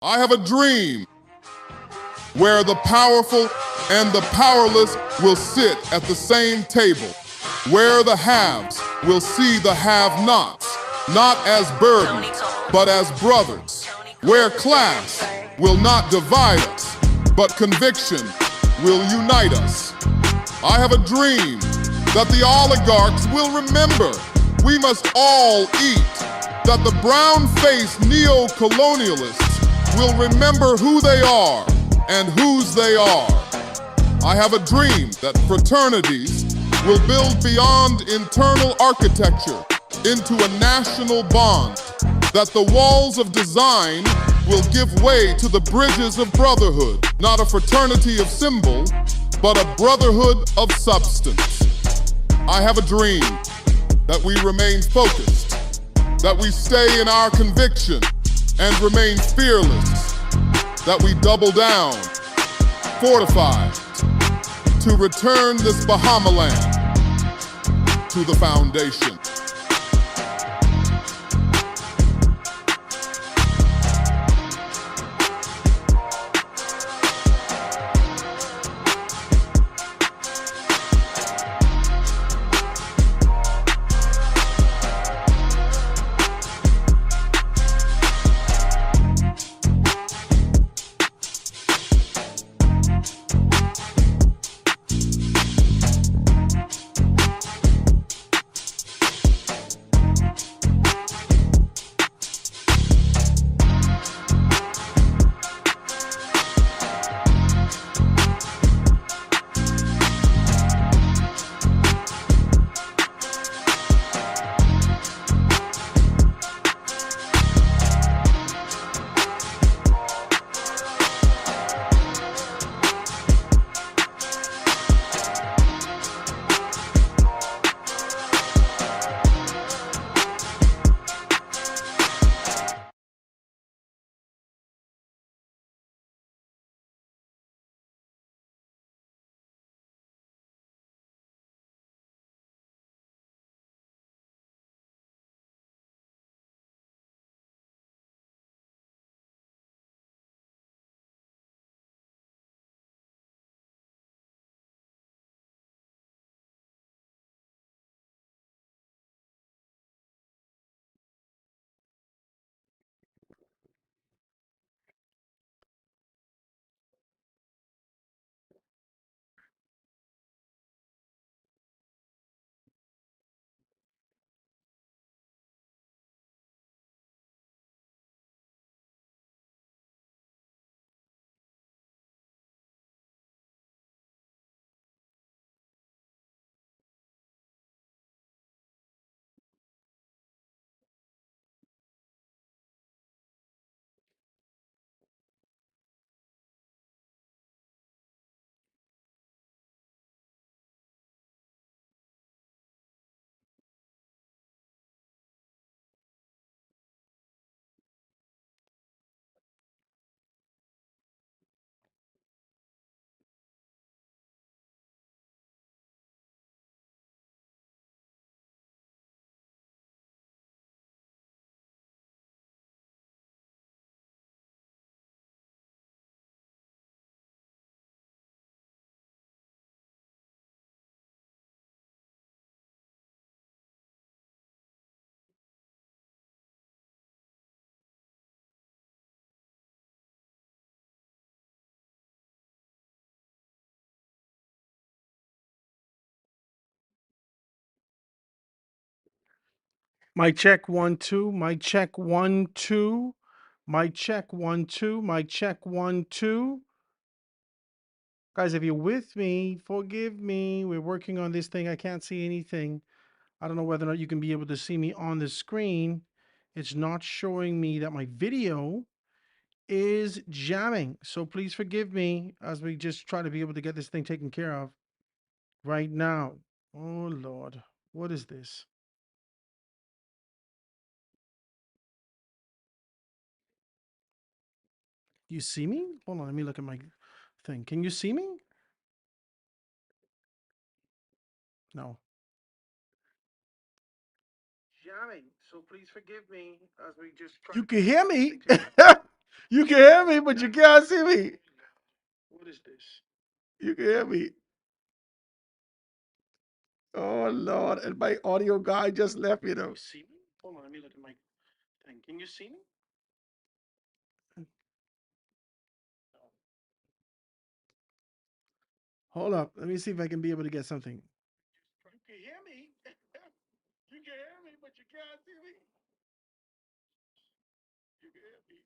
I have a dream where the powerful and the powerless will sit at the same table, where the haves will see the have-nots, not as burdens, but as brothers, where class will not divide us, but conviction will unite us. I have a dream that the oligarchs will remember we must all eat, that the brown-faced neo-colonialists will remember who they are and whose they are. I have a dream that fraternities will build beyond internal architecture into a national bond, that the walls of design will give way to the bridges of brotherhood, not a fraternity of symbol, but a brotherhood of substance. I have a dream that we remain focused, that we stay in our conviction and remain fearless, that we double down, fortified, to return this Bahamaland to the foundation. Mic check 1 2. Mic check 1 2. Mic check 1 2. Mic check 1 2. Guys, if you're with me, forgive me. We're working on this thing. I can't see anything. I don't know whether or not you can be able to see me on the screen. It's not showing me that my video is jamming. So please forgive me as we just try to be able to get this thing taken care of right now. Oh Lord, what is this? You see me? Hold on, let me look at my thing. Can you see me? No. Jamming. So please forgive me as we just try. You can hear me. You can hear me, but you can't see me. What is this? You can hear me. Oh Lord, and my audio guy just left me though. You see me? Hold on, let me look at my thing. Can you see me? Hold up. Let me see if I can be able to get something. You can hear me. You can hear me, but you can't see me. You can hear me.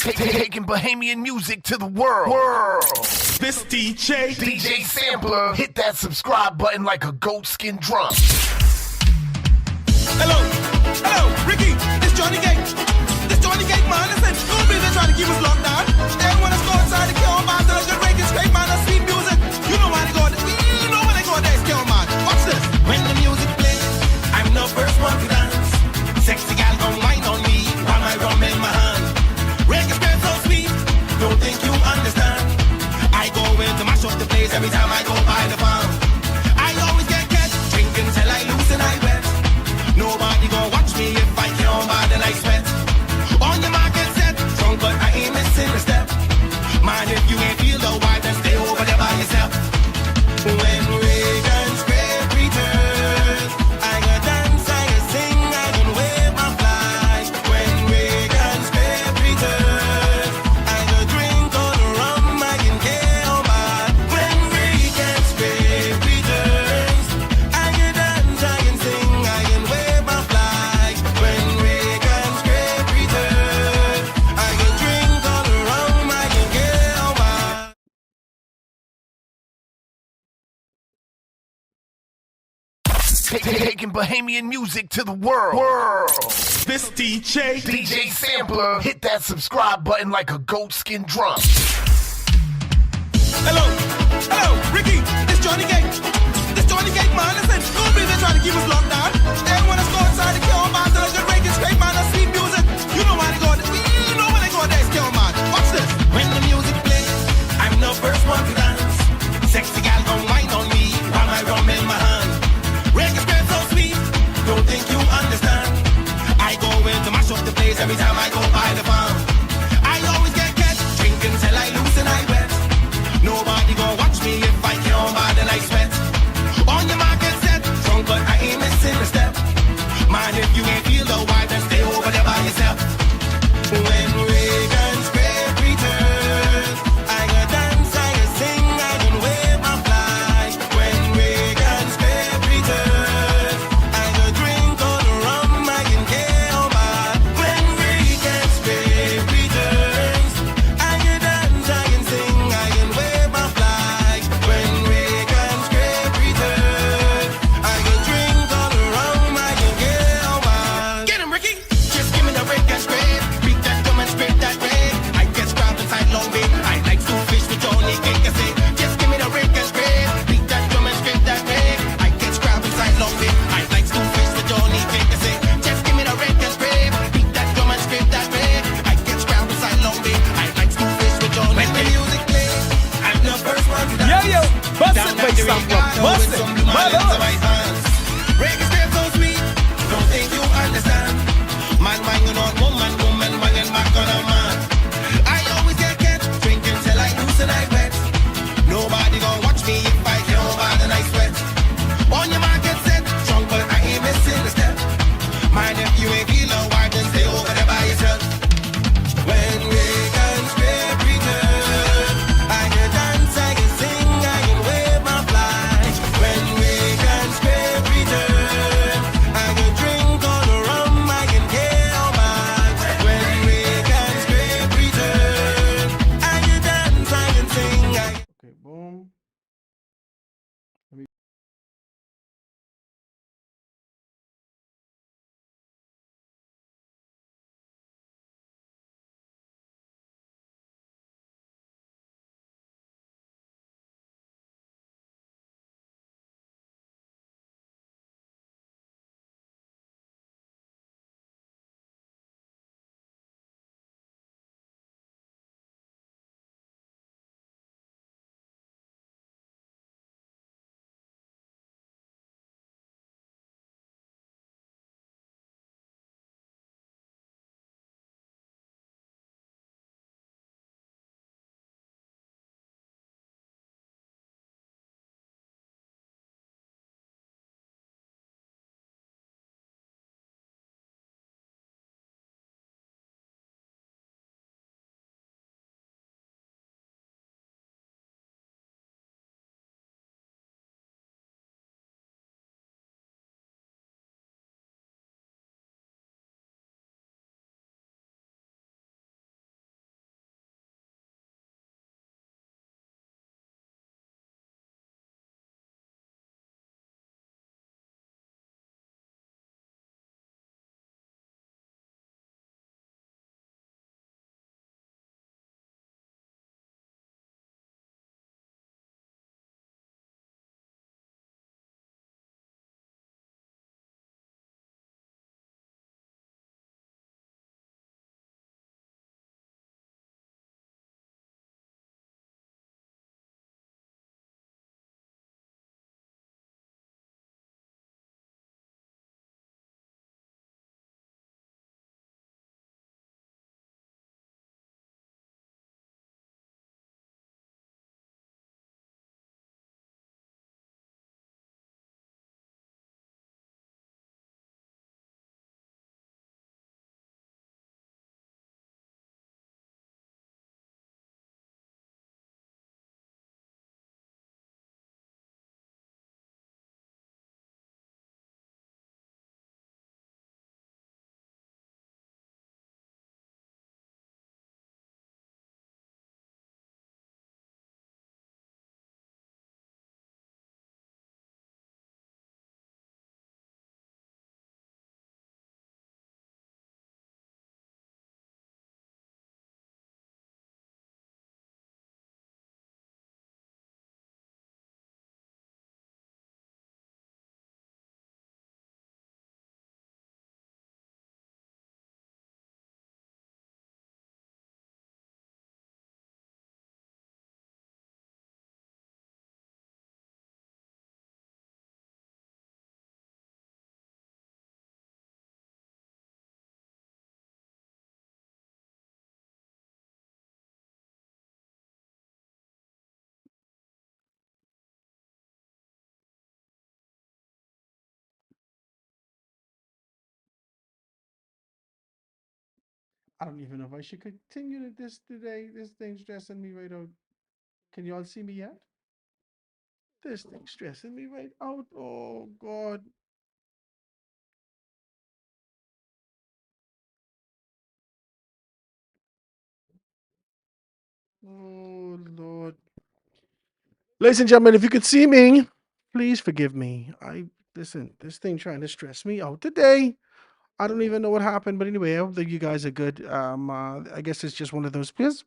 Taking Bahamian music to the world. This DJ Sampler, hit that subscribe button like a goat skin drum. Hello, Ricky, it's Johnny Gate. It's Johnny Gate, man. Listen, don't be there trying to keep us locked down. They want us to go inside the kill man, so good break and scrape, man, that's sweet music. You know why they go there. You know why they go there, it's kill man. Watch this. When the music plays, I'm the first one to dance. Sexy gal gon' whine on me while my rum in my hand. Reggae spirit so sweet, don't think you understand. I go in to mash up the place every time I go by the farm. I always get catch, drinking till I lose and I wet. Nobody gon' watch me if I can't bad and I sweat. On your market set, drunk but I ain't missing a step. Man, if you ain't feel the vibe, then stay over there by yourself. When Reagan's great return, I got dance, I got sing, I got wave my flag. When Reagan's great return, I got drink all the rum, I can get on by. When Reagan Taking Bahamian music to the world. This DJ Sampler. Hit that subscribe button like a goatskin drum. Hello, Ricky, it's Johnny Gate. This Johnny Gate, man, listen, don't believe they're trying to keep us locked down. They want us go outside to kill man, till I just break it straight, man, and sweet music. You know why they go, you know when they go there, kill man. Watch this. When the music plays, I'm the first one to dance. Sexy gal gon' whine on me, while my rum in my hand. Reggae spread so sweet, don't think you understand. I go in to mash up the place every time I go by the farm. I always get catch, drinking till I lose and I wet. Nobody gon' watch me if I can't bad and I sweat. On your market set, drunk but I ain't missing a step. Man, if you ain't feel the vibe, then stay over there by yourself. When Reagan's great return, I go dance, I go sing, I can wave my flag. When Reagan's great return, I go drink all the rum, I can get on by. When Reagan I don't even know if I should continue to this today. This thing's stressing me right out. Can you all see me yet? This thing's stressing me right out. Oh God. Oh Lord. Ladies and gentlemen, if you could see me, please forgive me. Listen, this thing trying to stress me out today. I don't even know what happened, but anyway, I hope that you guys are good. I guess it's just one of those days.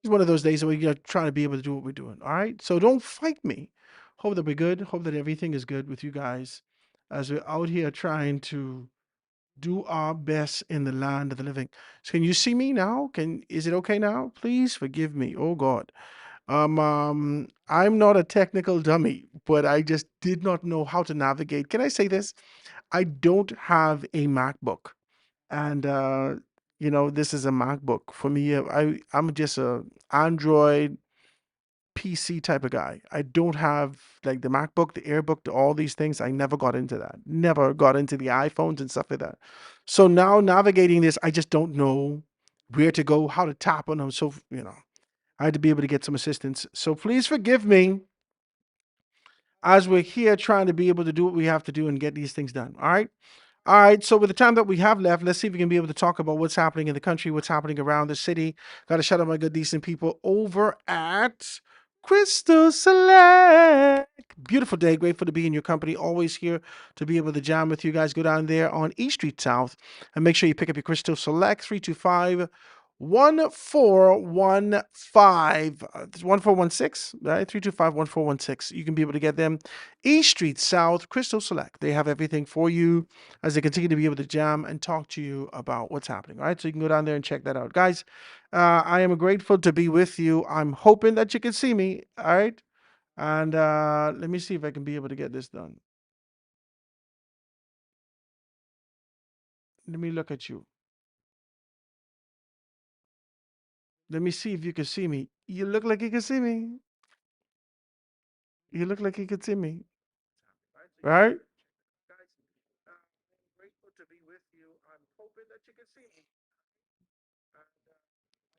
It's one of those days where you're trying to be able to do what we're doing. All right. So don't fight me. Hope that we're good. Hope that everything is good with you guys as we're out here trying to do our best in the land of the living. So can you see me now? Is it okay now? Please forgive me. Oh God. I'm not a technical dummy, but I just did not know how to navigate. Can I say this? I don't have a MacBook, and this is a MacBook for me. I'm just a Android PC type of guy. I don't have like the MacBook, the AirBook, all these things. I never got into that. Never got into the iPhones and stuff like that. So now navigating this, I just don't know where to go, how to tap on them. So I had to be able to get some assistance. So please forgive me as we're here trying to be able to do what we have to do and get these things done. All right. All right, so with the time that we have left, let's see if we can be able to talk about what's happening in the country, what's happening around the city. Got to shout out my good, decent people over at Crystal Select. Beautiful day, grateful to be in your company. Always here to be able to jam with you guys. Go down there on East Street South and make sure you pick up your Crystal Select 325 1415, 1416, right? 325 1416. You can be able to get them East Street South, Crystal Select. They have everything for you as they continue to be able to jam and talk to you about what's happening. All right, so you can go down there and check that out, guys. I am grateful to be with you. I'm hoping that you can see me. All right, and let me see if I can be able to get this done. Let me look at you. Let me see if you can see me. You look like you can see me. You look like you can see me. Right?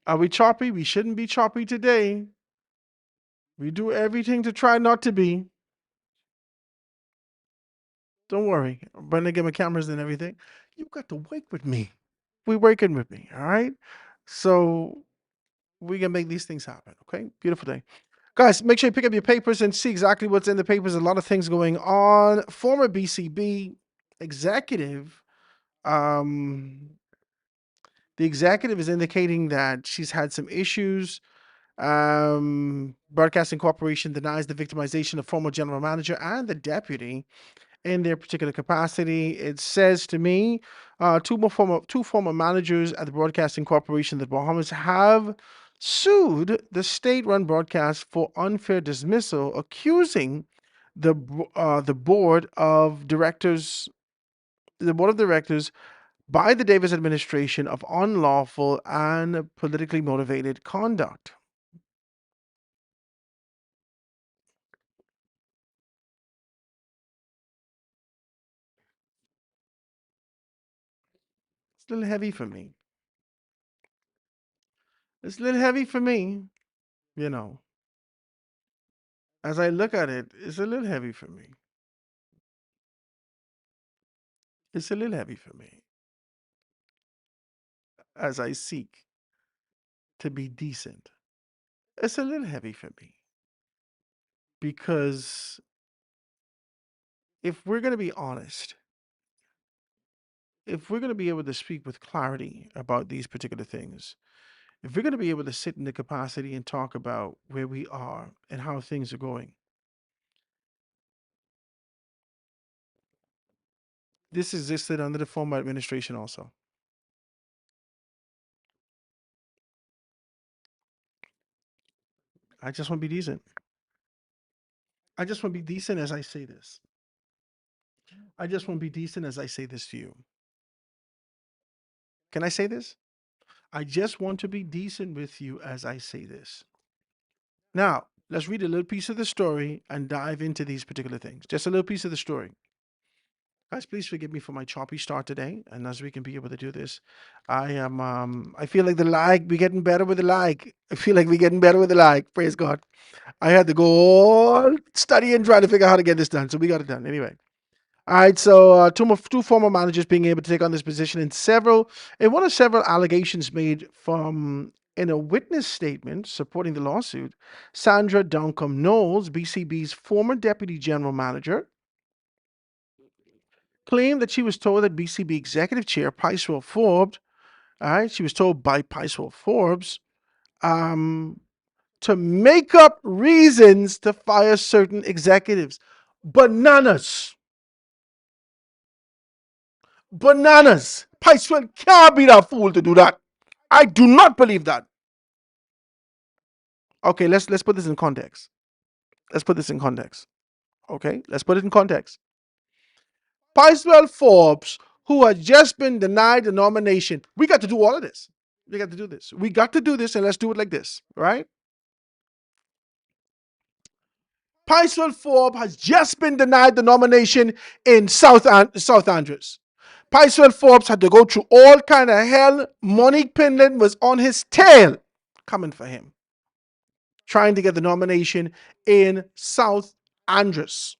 Are we choppy? We shouldn't be choppy today. We do everything to try not to be. Don't worry. I'm going to get my cameras and everything. You got to work with me. We're working with me. All right. So we can make these things happen. Okay. Beautiful day. Guys, make sure you pick up your papers and see exactly what's in the papers. A lot of things going on. Former BCB executive, the executive is indicating that she's had some issues. Broadcasting Corporation denies the victimization of former general manager and the deputy in their particular capacity. It says to me, two former managers at the Broadcasting Corporation, the Bahamas, have sued the state-run broadcast for unfair dismissal, accusing the board of directors by the Davis administration of unlawful and politically motivated conduct. It's a little heavy for me. It's a little heavy for me, you know. As I look at it, it's a little heavy for me. It's a little heavy for me as I seek to be decent. It's a little heavy for me because if we're going to be honest, if we're going to be able to speak with clarity about these particular things, if we're going to be able to sit in the capacity and talk about where we are and how things are going, this existed under the former administration also. I just want to be decent. I just want to be decent as I say this. I just want to be decent as I say this to you. Can I say this? I just want to be decent with you as I say this. Now, let's read a little piece of the story and dive into these particular things. Just a little piece of the story. Guys, please forgive me for my choppy start today. And as we can be able to do this, I feel like we're getting better with the like. I feel like we're getting better with the like. Praise God. I had to go all study and try to figure out how to get this done. So we got it done. Anyway. All right, so two former managers being able to take on this position in one of several allegations made in a witness statement supporting the lawsuit. Sandra Duncombe Knowles, BCB's former deputy general manager, claimed that she was told that BCB executive chair Picewell Forbes, all right, she was told by Picewell Forbes, to make up reasons to fire certain executives. Bananas. Bananas. Picewell can't be that fool to do that. I do not believe that. Okay, let's put this in context. Let's put this in context. Okay, let's put it in context. Picewell Forbes, who had just been denied the nomination, we got to do all of this. We got to do this. We got to do this, and let's do it like this, right? Picewell Forbes has just been denied the nomination in South Andrews. Picewell Forbes had to go through all kind of hell. Monique Pinland was on his tail coming for him, trying to get the nomination in South Andrews.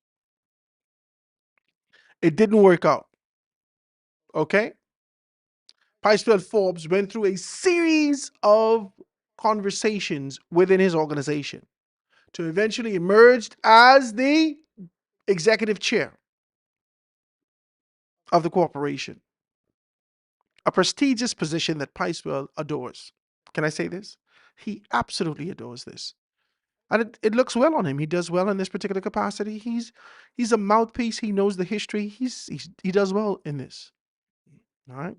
It didn't work out. Okay? Picewell Forbes went through a series of conversations within his organization to eventually emerge as the executive chair of the corporation. A prestigious position that Picewell adores. Can I say this? He absolutely adores this. And it looks well on him. He does well in this particular capacity. He's a mouthpiece. He knows the history. He does well in this. All right.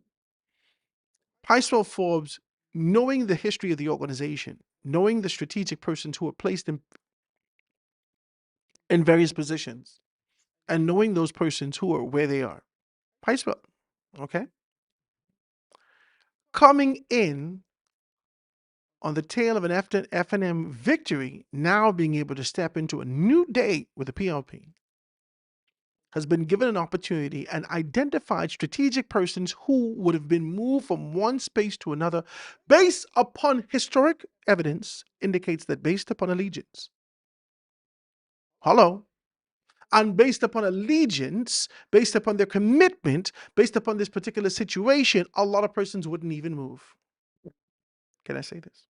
Picewell Forbes, knowing the history of the organization, knowing the strategic persons who are placed in various positions, and knowing those persons who are where they are. Picewell, okay? Coming in on the tail of an F&M victory, now being able to step into a new day with the PLP, has been given an opportunity and identified strategic persons who would have been moved from one space to another based upon historic evidence indicates that based upon allegiance. Hello. And based upon allegiance, based upon their commitment, based upon this particular situation, a lot of persons wouldn't even move. Can I say this?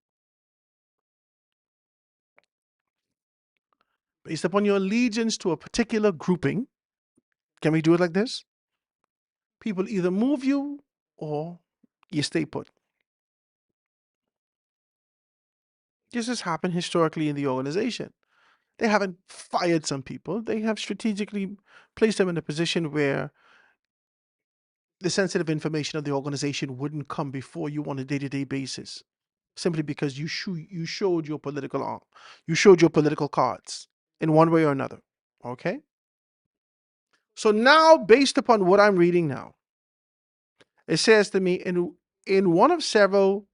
Based upon your allegiance to a particular grouping, can we do it like this? People either move you or you stay put. This has happened historically in the organization. They haven't fired some people. They have strategically placed them in a position where the sensitive information of the organization wouldn't come before you on a day-to-day basis, simply because you showed your political arm. You showed your political cards in one way or another. Okay? So now, based upon what I'm reading now, it says to me in one of several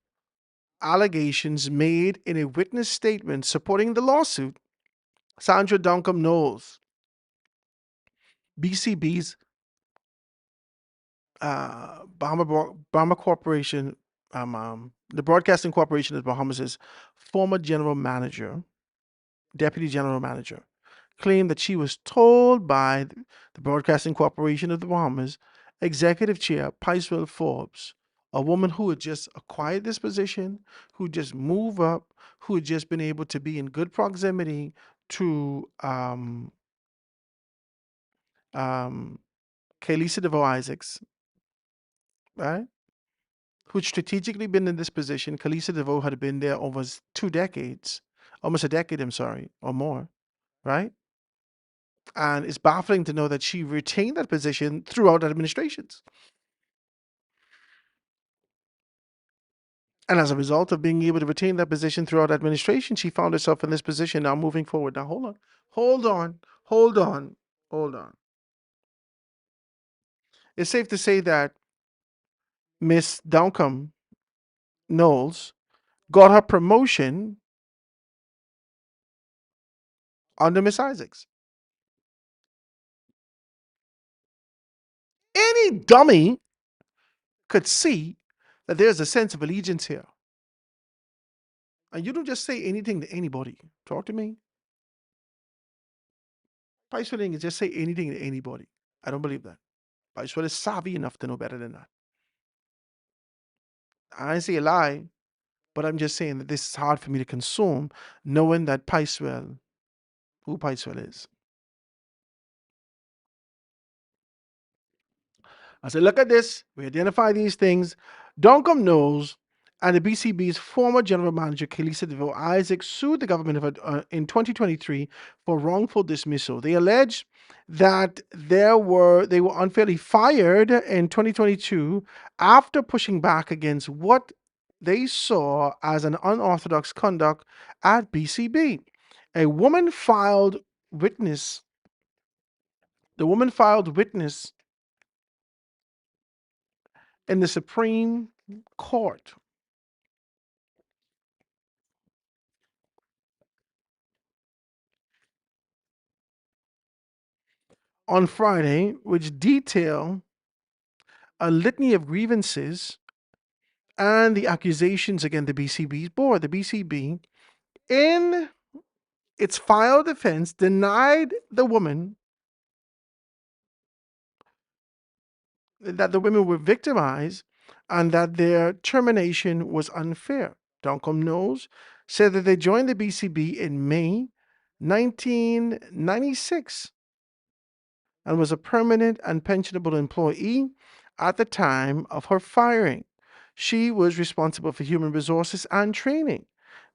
allegations made in a witness statement supporting the lawsuit, Sandra Duncombe Knowles, BCB's Bahama Corporation, the Broadcasting Corporation of Bahamas' former general manager, deputy general manager, claimed that she was told by the Broadcasting Corporation of the Bahamas executive chair Picewell Forbes, a woman who had just acquired this position, who just moved up, who had just been able to be in good proximity to Kayleesa DeVoe Isaacs, right? Who'd strategically been in this position. Kayleesa DeVoe had been there over 2 decades, almost a decade, I'm sorry, or more, right? And it's baffling to know that she retained that position throughout administrations. And as a result of being able to retain that position throughout administration, she found herself in this position now moving forward. Now, hold on. It's safe to say that Miss Duncombe Knowles got her promotion under Miss Isaacs. any dummy could see that there's a sense of allegiance here. And you don't just say anything to anybody. Talk to me. Paiswell is just say anything to anybody. I don't believe that. Paiswell is savvy enough to know better than that. I ain't say a lie, but I'm just saying that this is hard for me to consume, knowing that Paiswell, who Paiswell is. I said, look at this. We identify these things. Duncombe knows, and the BCB's former general manager, Kelisa DeVille Isaac, sued the government in 2023 for wrongful dismissal. They allege that they were unfairly fired in 2022 after pushing back against what they saw as an unorthodox conduct at BCB. A woman filed witness. The woman filed witness in the Supreme Court on Friday, which detail a litany of grievances and the accusations against the BCB's board. The BCB, in its filed defense, denied the woman that the women were victimized and that their termination was unfair. Duncombe Knowles said that they joined the BCB in May 1996 and was a permanent and pensionable employee at the time of her firing. She was responsible for human resources and training,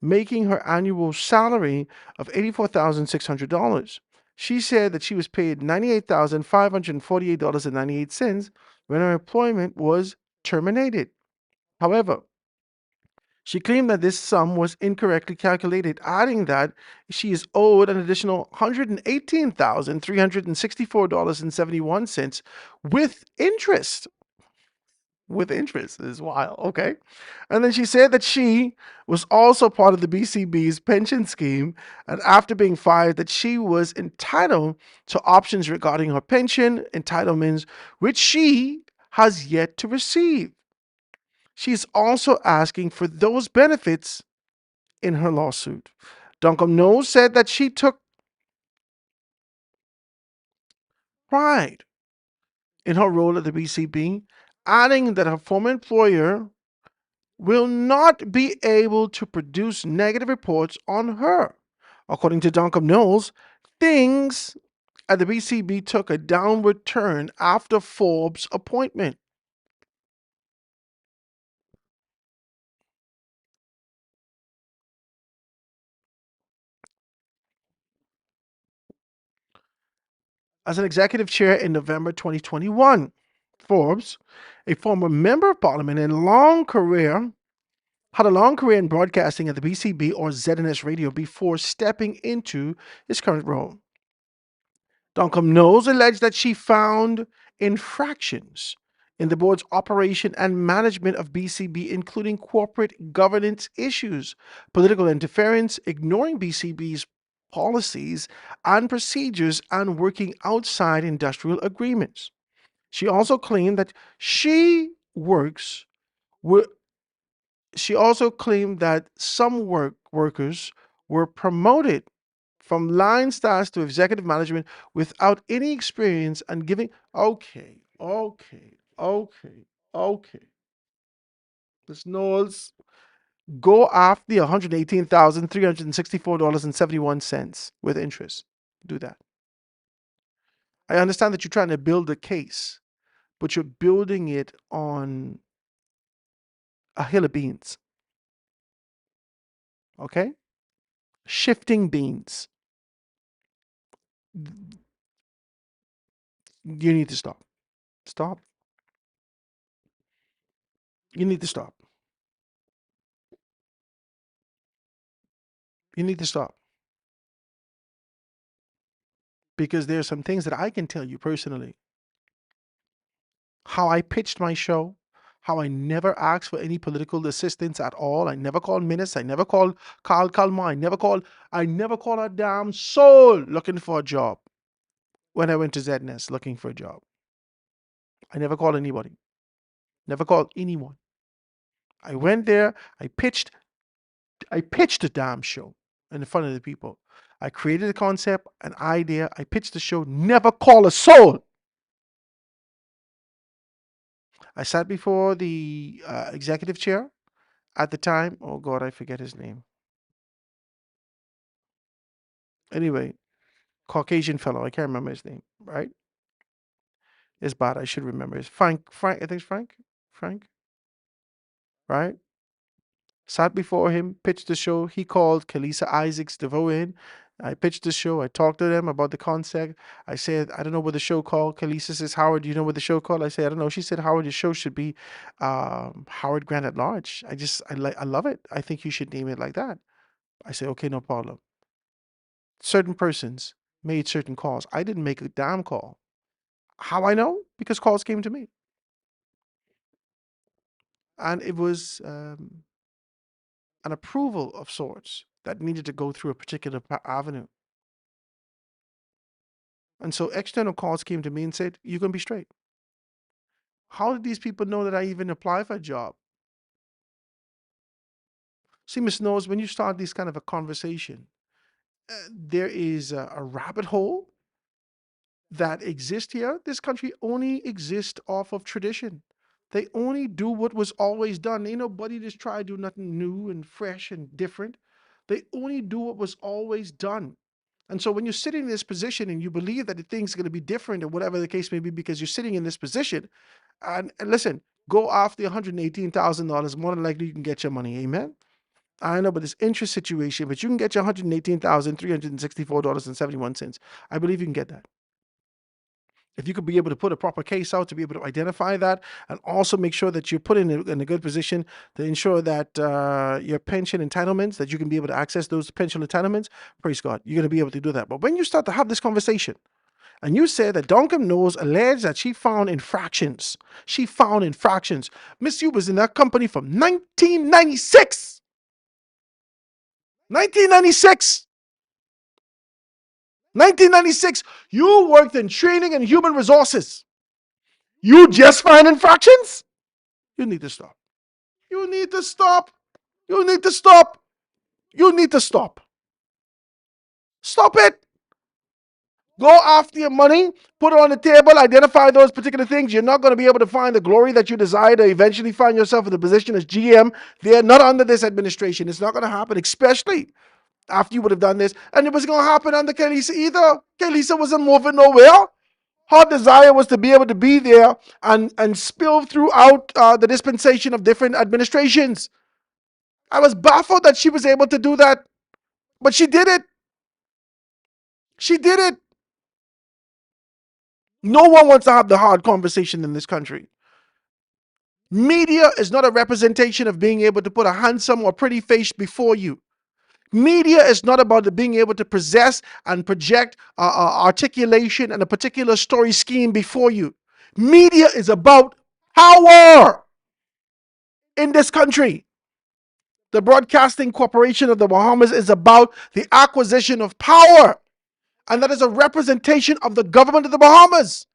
making her annual salary of $84,600. She said that she was paid $98,548.98 when her employment was terminated. However, she claimed that this sum was incorrectly calculated, adding that she is owed an additional $118,364.71 with interest. With interest is wild, okay? And then she said that she was also part of the BCB's pension scheme, and after being fired, that she was entitled to options regarding her pension entitlements, which she has yet to receive. She's also asking for those benefits in her lawsuit. Duncombe Knowles said that she took pride in her role at the BCB, adding that her former employer will not be able to produce negative reports on her. According to Duncombe Knowles, things at the BCB took a downward turn after Forbes' appointment. As an executive chair in November 2021, Forbes, a former member of parliament and had a long career in broadcasting at the BCB or ZNS Radio before stepping into his current role. Duncombe Knowles alleged that she found infractions in the board's operation and management of BCB, including corporate governance issues, political interference, ignoring BCB's policies and procedures, and working outside industrial agreements. She also claimed that some workers were promoted from line stars to executive management without any experience and giving. Okay. Ms. Knowles, go after the $118,364.71 with interest. Do that. I understand that you're trying to build a case, but you're building it on a hill of beans. Okay? Shifting beans. You need to stop. Stop. You need to stop. You need to stop. Because there are some things that I can tell you personally. How I pitched my show, how I never asked for any political assistance at all. I never called Minnis. I never called Carl Kalma. I never called a damn soul looking for a job when I went to ZNS looking for a job. I never called anybody. Never called anyone. I went there. I pitched a damn show in front of the people. I created a concept, an idea. I pitched the show. Never call a soul. I sat before the executive chair at the time. Oh God, I forget his name. Anyway, Caucasian fellow. I can't remember his name. Right? It's bad. I should remember. It's Frank. I think it's Frank. Right? Sat before him, pitched the show. He called Kalisa Isaacs DeVoe in. I pitched the show. I talked to them about the concept. I said, I don't know what the show called. Kalisa says, Howard, do you know what the show called? I said, I don't know. She said, Howard, your show should be Howard Grant at Large. I love it. I think you should name it like that. I said, okay, no problem. Certain persons made certain calls. I didn't make a damn call. How I know? Because calls came to me. And it was an approval of sorts that needed to go through a particular avenue. And so external calls came to me and said, you're going to be straight. How did these people know that I even applied for a job? See, Ms. Knowles, when you start this kind of a conversation, there is a rabbit hole that exists here. This country only exists off of tradition. They only do what was always done. Ain't nobody just try to do nothing new and fresh and different. They only do what was always done. And so when you're sitting in this position and you believe that the thing's going to be different or whatever the case may be because you're sitting in this position, and listen, go after the $118,000, more than likely you can get your money. Amen? I know, but this interest situation, but you can get your $118,364.71. I believe you can get that. If you could be able to put a proper case out to be able to identify that and also make sure that you're put in a good position to ensure that your pension entitlements, that you can be able to access those pension entitlements, praise God, you're going to be able to do that. But when you start to have this conversation and you say that Duncan Knowles alleged that she found infractions. Miss Yu was in that company from 1996. 1996, you worked in training and human resources. You just find infractions? You need to stop. You need to stop. Stop it. Go after your money, put it on the table, identify those particular things. You're not going to be able to find the glory that you desire to eventually find yourself in the position as GM. They're not under this administration. It's not going to happen, especially after you would have done this. And it wasn't going to happen under Kalisa either. Kalisa wasn't moving nowhere. Her desire was to be able to be there and spill throughout the dispensation of different administrations. I was baffled that she was able to do that, but she did it. No one wants to have the hard conversation in this country. Media is not a representation of being able to put a handsome or pretty face before you. Media is not about being able to possess and project articulation and a particular story scheme before you. Media is about power in this country. The Broadcasting Corporation of the Bahamas is about the acquisition of power, and that is a representation of the government of the Bahamas.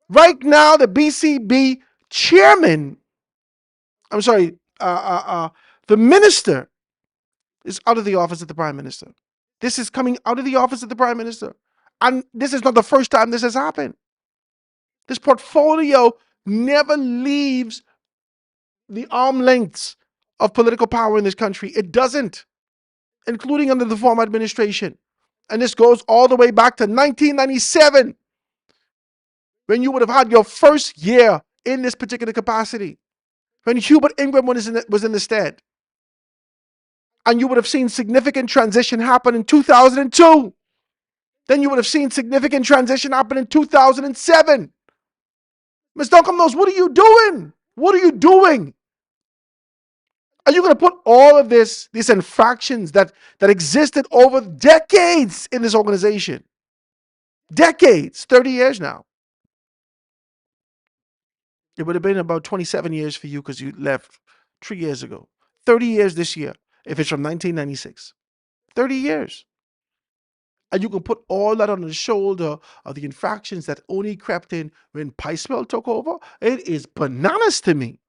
Right now, the BCB chairman, the minister is out of the office of the prime minister. This is coming out of the office of the prime minister. And this is not the first time this has happened. This portfolio never leaves the arm lengths of political power in this country. It doesn't, including under the former administration. And this goes all the way back to 1997, when you would have had your first year in this particular capacity, when Hubert Ingram was in the stead. And you would have seen significant transition happen in 2002. Then you would have seen significant transition happen in 2007. Ms. Duncan knows, what are you doing? What are you doing? Are you going to put all of these infractions that existed over decades in this organization? Decades, 30 years now. It would have been about 27 years for you because you left 3 years ago. 30 years this year, if it's from 1996. 30 years. And you can put all that on the shoulder of the infractions that only crept in when Picewell took over. It is bananas to me.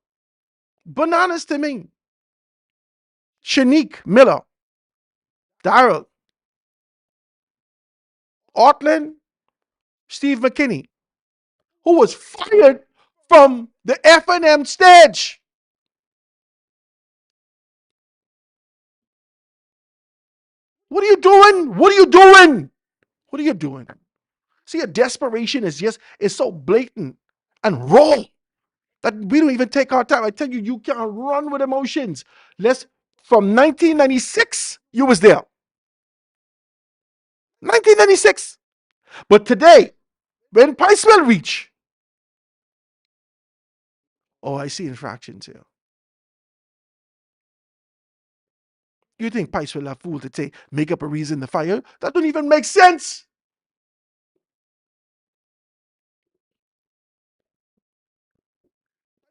Bananas to me. Shanique Miller, Darrell, Ortland, Steve McKinney, who was fired from the F&M stage. What are you doing? What are you doing? What are you doing? See, a desperation is so blatant and raw that we don't even take our time. I tell you, you can't run with emotions. From 1996, you was there. 1996. But today, when Picewell reach, oh, I see infractions here. You think Picewell are fool to make up a reason to fire? That don't even make sense.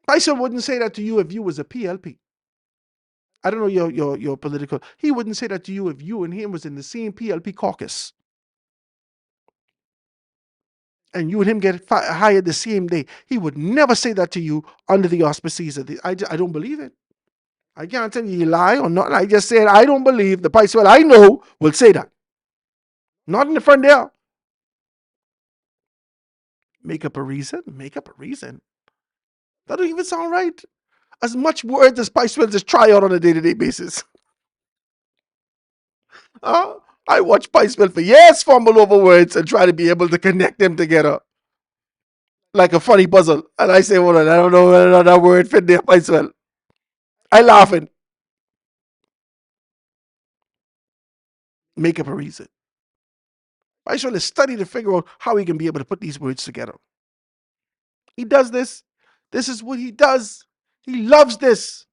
Picewell wouldn't say that to you if you was a PLP. I don't know your political. He wouldn't say that to you if you and him was in the same PLP caucus. And you and him get hired the same day. He would never say that to you under the auspices of the. I don't believe it. I can't tell you lie or not. I just said I don't believe the Picewell I know will say that. Not in the front there. Make up a reason. Make up a reason. That don't even sound right. As much words as Picewell just try out on a day-to-day basis. I watch Picewell for years fumble over words and try to be able to connect them together like a funny puzzle. And I say, well, I don't know whether that word fit there, Picewell. I laughing. Make up a reason. Picewell is study to figure out how he can be able to put these words together. He does this. This is what he does. He loves this.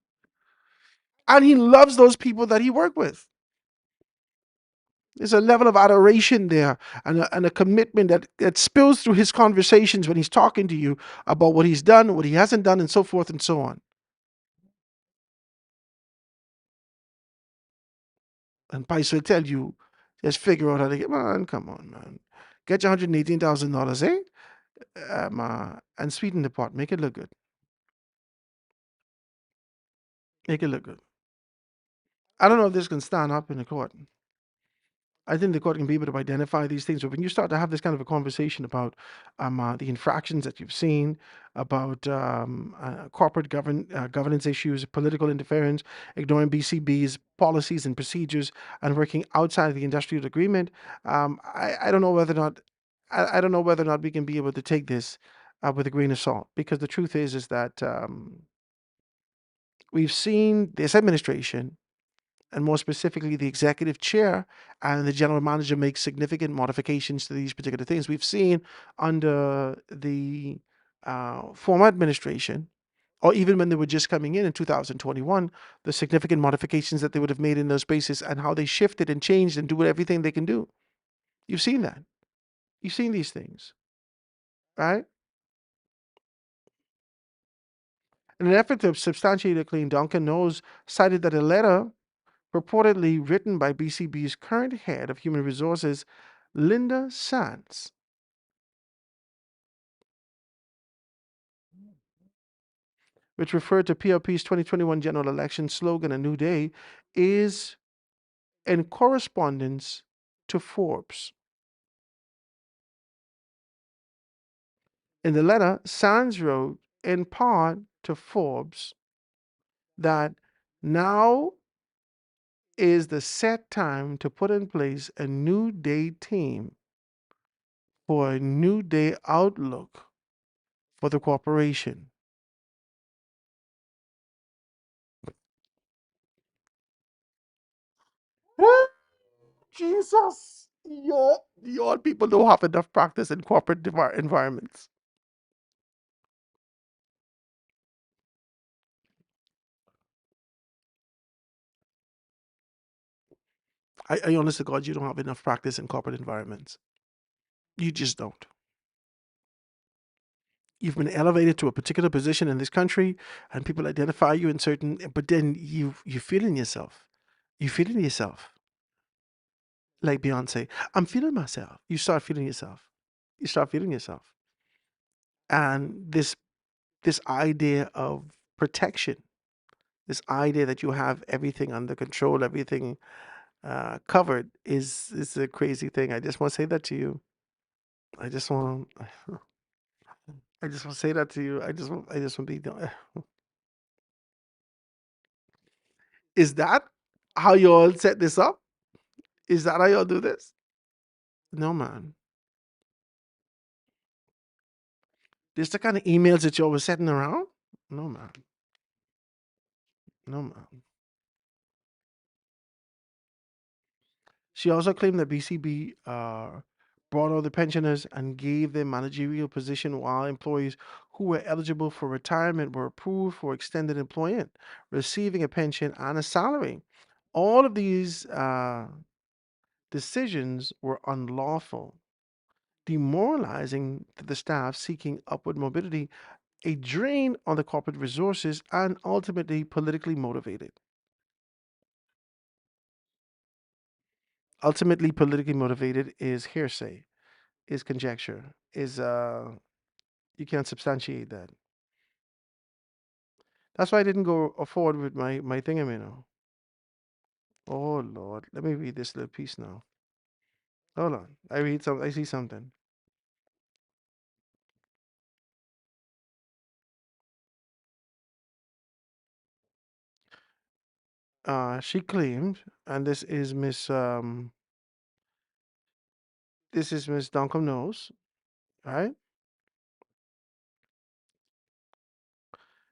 And he loves those people that he worked with. There's a level of adoration there and a commitment that spills through his conversations when he's talking to you about what he's done, what he hasn't done, and so forth and so on. And Pice will tell you, just figure out how to get, man, come on, man. Get your $118,000, and sweeten the pot. Make it look good. Make it look good. I don't know if this can stand up in the court. I think the court can be able to identify these things. But when you start to have this kind of a conversation about the infractions that you've seen, about corporate governance issues, political interference, ignoring BCB's policies and procedures, and working outside of the industrial agreement, I don't know whether or not I don't know whether or not we can be able to take this with a grain of salt. Because the truth is that we've seen this administration, and more specifically the executive chair and the general manager, make significant modifications to these particular things. We've seen under the former administration, or even when they were just coming in 2021, the significant modifications that they would have made in those spaces and how they shifted and changed and do everything they can do. You've seen that. You've seen these things, right? In an effort to substantiate the claim, Duncan Knowles cited that a letter purportedly written by BCB's current head of human resources, Linda Sands, which referred to PLP's 2021 general election slogan, A New Day, is in correspondence to Forbes. In the letter, Sands wrote in part to Forbes that now is the set time to put in place a New Day team for a New Day outlook for the corporation. Jesus, your people don't have enough practice in corporate environments. I honestly, God, you don't have enough practice in corporate environments. You just don't. You've been elevated to a particular position in this country, and people identify you in certain. But then you feel in yourself. You feel in yourself. like Beyonce, I'm feeling myself. You start feeling yourself. You start feeling yourself. And this idea of protection, this idea that you have everything under control, everything covered is a crazy thing. I just want to say that to you. I just want I just want to say that to you. I just want to be Is that how you all set this up? Is that how y'all do this? No, man. This the kind of emails that y'all was setting around? No, man. No, man. She also claimed that BCB brought all the pensioners and gave them managerial position while employees who were eligible for retirement were approved for extended employment, receiving a pension and a salary. All of these decisions were unlawful, demoralizing to the staff seeking upward mobility, a drain on the corporate resources, and ultimately politically motivated. Ultimately politically motivated is hearsay, is conjecture, is you can't substantiate that. That's why I didn't go forward with my thingamino. Oh Lord, let me read this little piece now. Hold on, I see something. She claimed, and this is Miss Duncombe Knowles, right?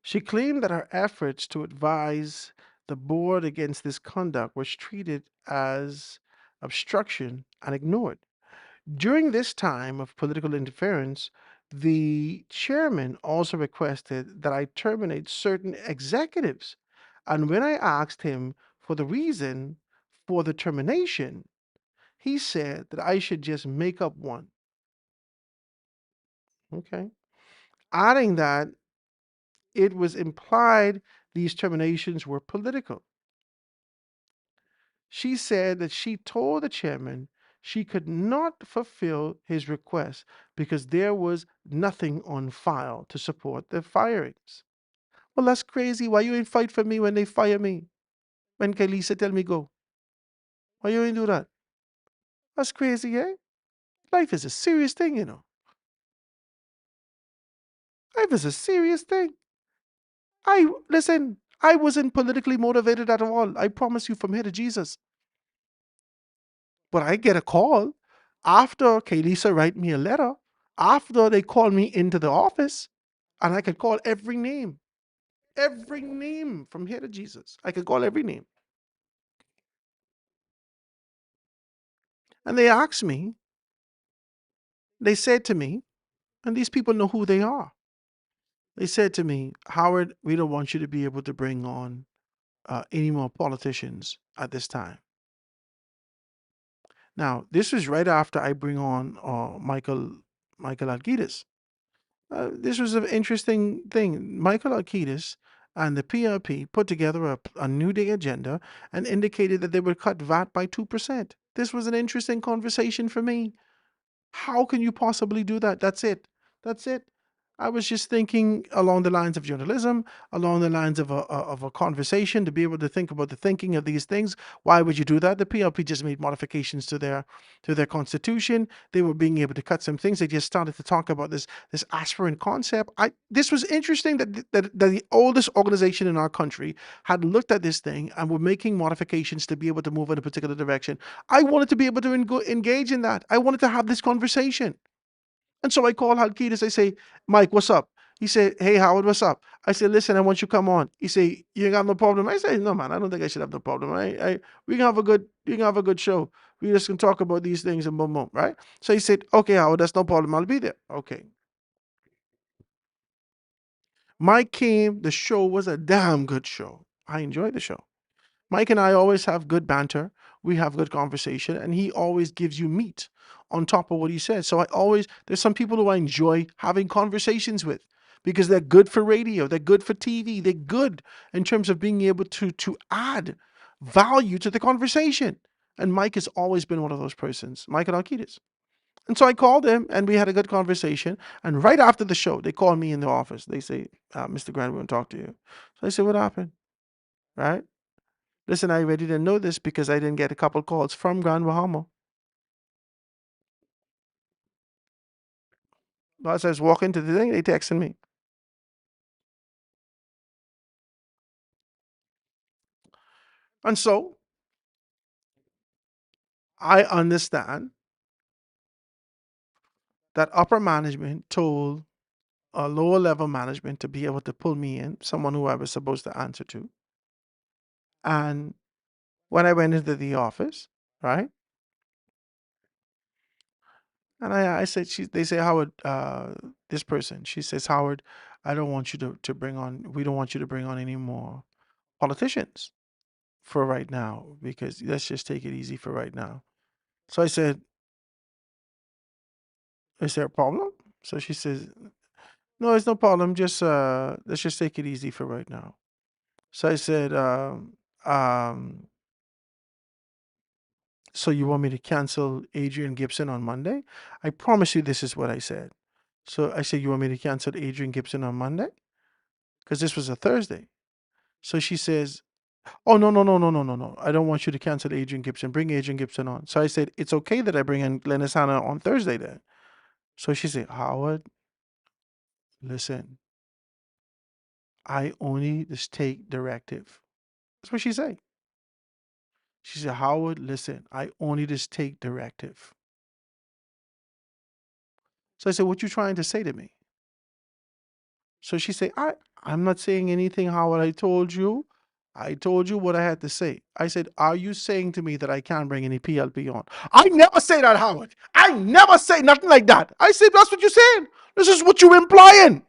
She claimed that her efforts to advise the board against this conduct was treated as obstruction and ignored. During this time of political interference, the chairman also requested that I terminate certain executives. And when I asked him for the reason for the termination, he said that I should just make up one. Okay. Adding that it was implied these terminations were political. She said that she told the chairman she could not fulfill his request because there was nothing on file to support the firings. Well, that's crazy. Why you ain't fight for me when they fire me? When Kailisa tell me go? Why you ain't do that? That's crazy, eh? Life is a serious thing, you know. Life is a serious thing. Listen, I wasn't politically motivated at all. I promise you from here to Jesus. But I get a call after Kailisa write me a letter, after they call me into the office, and I could call every name from here to Jesus. I could call every name. And they asked me, they said to me, and these people know who they are. They said to me, Howard, we don't want you to be able to bring on any more politicians at this time. Now, this was right after I bring on Michael Alkides. This was an interesting thing. Michael Alkides and the PRP put together a New Day agenda and indicated that they would cut VAT by 2%. This was an interesting conversation for me. How can you possibly do that? That's it. That's it. I was just thinking along the lines of journalism, along the lines of a conversation, to be able to think about the thinking of these things. Why would you do that? The PLP just made modifications to their constitution. They were being able to cut some things. They just started to talk about this aspirin concept. This was interesting that the oldest organization in our country had looked at this thing and were making modifications to be able to move in a particular direction. I wanted to be able to engage in that. I wanted to have this conversation. And so I call Alkides. I say, Mike, what's up? He said, hey, Howard, what's up? I said, listen, I want you to come on. He said, you ain't got no problem. I said, no, man, I don't think I should have no problem. We can have a good show. We just can talk about these things and boom, boom, right? So he said, okay, Howard, that's no problem. I'll be there. Okay. Mike came. The show was a damn good show. I enjoyed the show. Mike and I always have good banter. We have good conversation, and he always gives you meat on top of what he says. So there's some people who I enjoy having conversations with because they're good for radio, they're good for TV, they're good in terms of being able to add value to the conversation. And Mike has always been one of those persons, Mike and Alkitis. And so I called him and we had a good conversation. And right after the show, they called me in the office. They say, Mr. Grant, we want to talk to you. So I said, what happened? Right? Listen, I already didn't know this because I didn't get a couple calls from Grand Bahama. As I was walking to the thing, they texted me. And so I understand that upper management told a lower level management to be able to pull me in, someone who I was supposed to answer to. And when I went into the office, right? And I said, they say, Howard, this person, she says, Howard, I don't want you to bring on, we don't want you to bring on any more politicians for right now, because let's just take it easy for right now. So I said, is there a problem? So she says, no, it's no problem. Just let's just take it easy for right now. So I said, so you want me to cancel Adrian Gibson on Monday? I promise you this is what I said. So I said, you want me to cancel Adrian Gibson on Monday? Because this was a Thursday. So she says, oh, no. I don't want you to cancel Adrian Gibson. Bring Adrian Gibson on. So I said, it's okay that I bring in Glennis Hanna on Thursday then. So she said, Howard, listen, I only just take directive. That's what she said. She said, Howard, listen, I only just take directive. So I said, what you trying to say to me? So she said, I'm not saying anything, Howard. I told you what I had to say. I said, are you saying to me that I can't bring any PLP on? I never say that, Howard. I never say nothing like that. I said, that's what you're saying. This is what you're implying.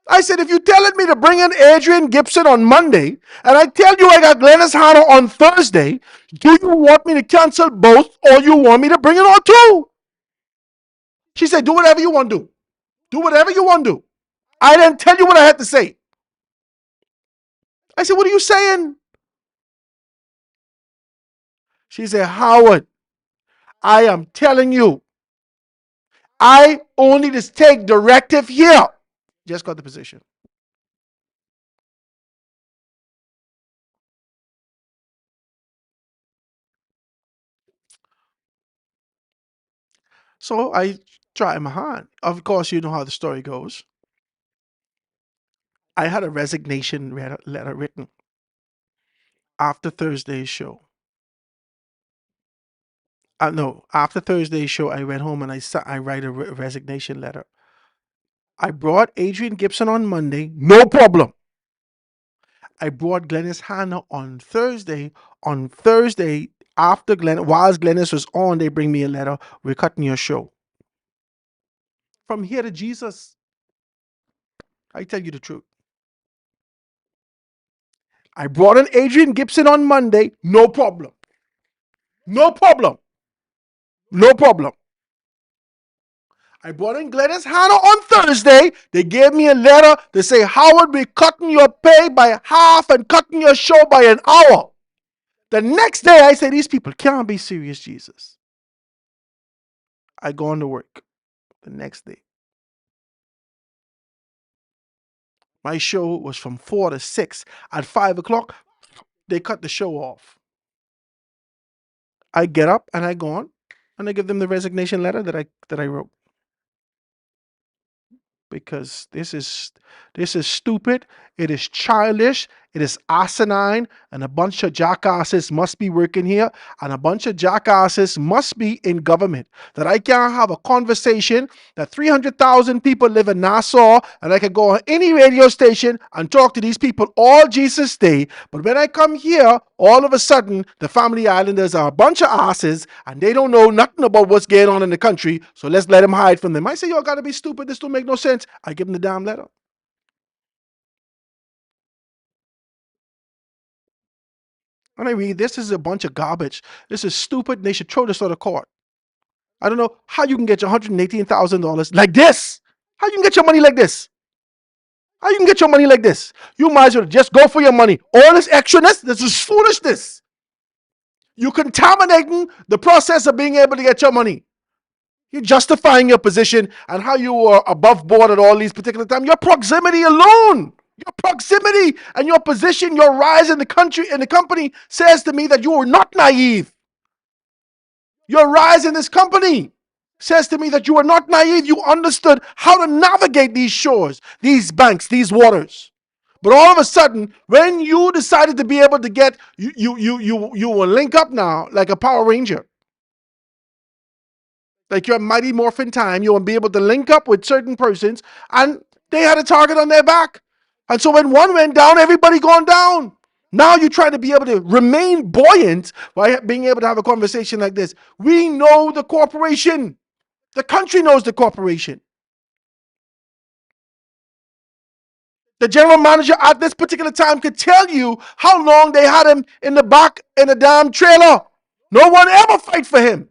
I said, if you're telling me to bring in Adrian Gibson on Monday, and I tell you I got Glennis Hanna on Thursday, do you want me to cancel both, or you want me to bring it on two? She said, do whatever you want to do. Do whatever you want to do. I didn't tell you what I had to say. I said, what are you saying? She said, Howard, I am telling you, I only just take directive here. Just got the position. So I tried my hand. Of course, you know how the story goes. I had a resignation letter written after Thursday's show. No, after Thursday's show, I went home and I write a resignation letter. I brought Adrian Gibson on Monday, no problem. I brought Glennis Hanna on Thursday. On Thursday, after whilst Glennis was on, they bring me a letter. We're cutting your show. From here to Jesus, I tell you the truth. I brought in Adrian Gibson on Monday, no problem. No problem. No problem. I brought in Glennis Hanna on Thursday. They gave me a letter to say, Howard, we're cutting your pay by half and cutting your show by an hour. The next day, I say, these people can't be serious, Jesus. I go on to work the next day. My show was from 4 to 6. At 5 o'clock, they cut the show off. I get up and I go on and I give them the resignation letter that I wrote. Because this is stupid, it is childish, it is asinine, and a bunch of jackasses must be working here, and a bunch of jackasses must be in government. That I can't have a conversation that 300,000 people live in Nassau, and I can go on any radio station and talk to these people all Jesus Day, but when I come here, all of a sudden, the Family Islanders are a bunch of asses, and they don't know nothing about what's going on in the country, so let's let them hide from them. I say, y'all gotta be stupid, this don't make no sense. I give them the damn letter. And I read, this is a bunch of garbage. This is stupid. They should throw this out of court. I don't know how you can get your $118,000 like this. How you can get your money like this? How you can get your money like this? You might as well just go for your money. All this extraness, this is foolishness. You're contaminating the process of being able to get your money. You're justifying your position and how you were above board at all these particular times. Your proximity alone, your proximity and your position, your rise in the country, in the company says to me that you are not naive. Your rise in this company says to me that you are not naive. You understood how to navigate these shores, these banks, these waters. But all of a sudden, when you decided to be able to get, you will link up now like a Power Ranger. Like your Mighty Morphin Time, you will be able to link up with certain persons, and they had a target on their back. And so when one went down, everybody gone down. Now you're trying to be able to remain buoyant by being able to have a conversation like this. We know the corporation. The country knows the corporation. The general manager at this particular time could tell you how long they had him in the back in a damn trailer. No one ever fight for him.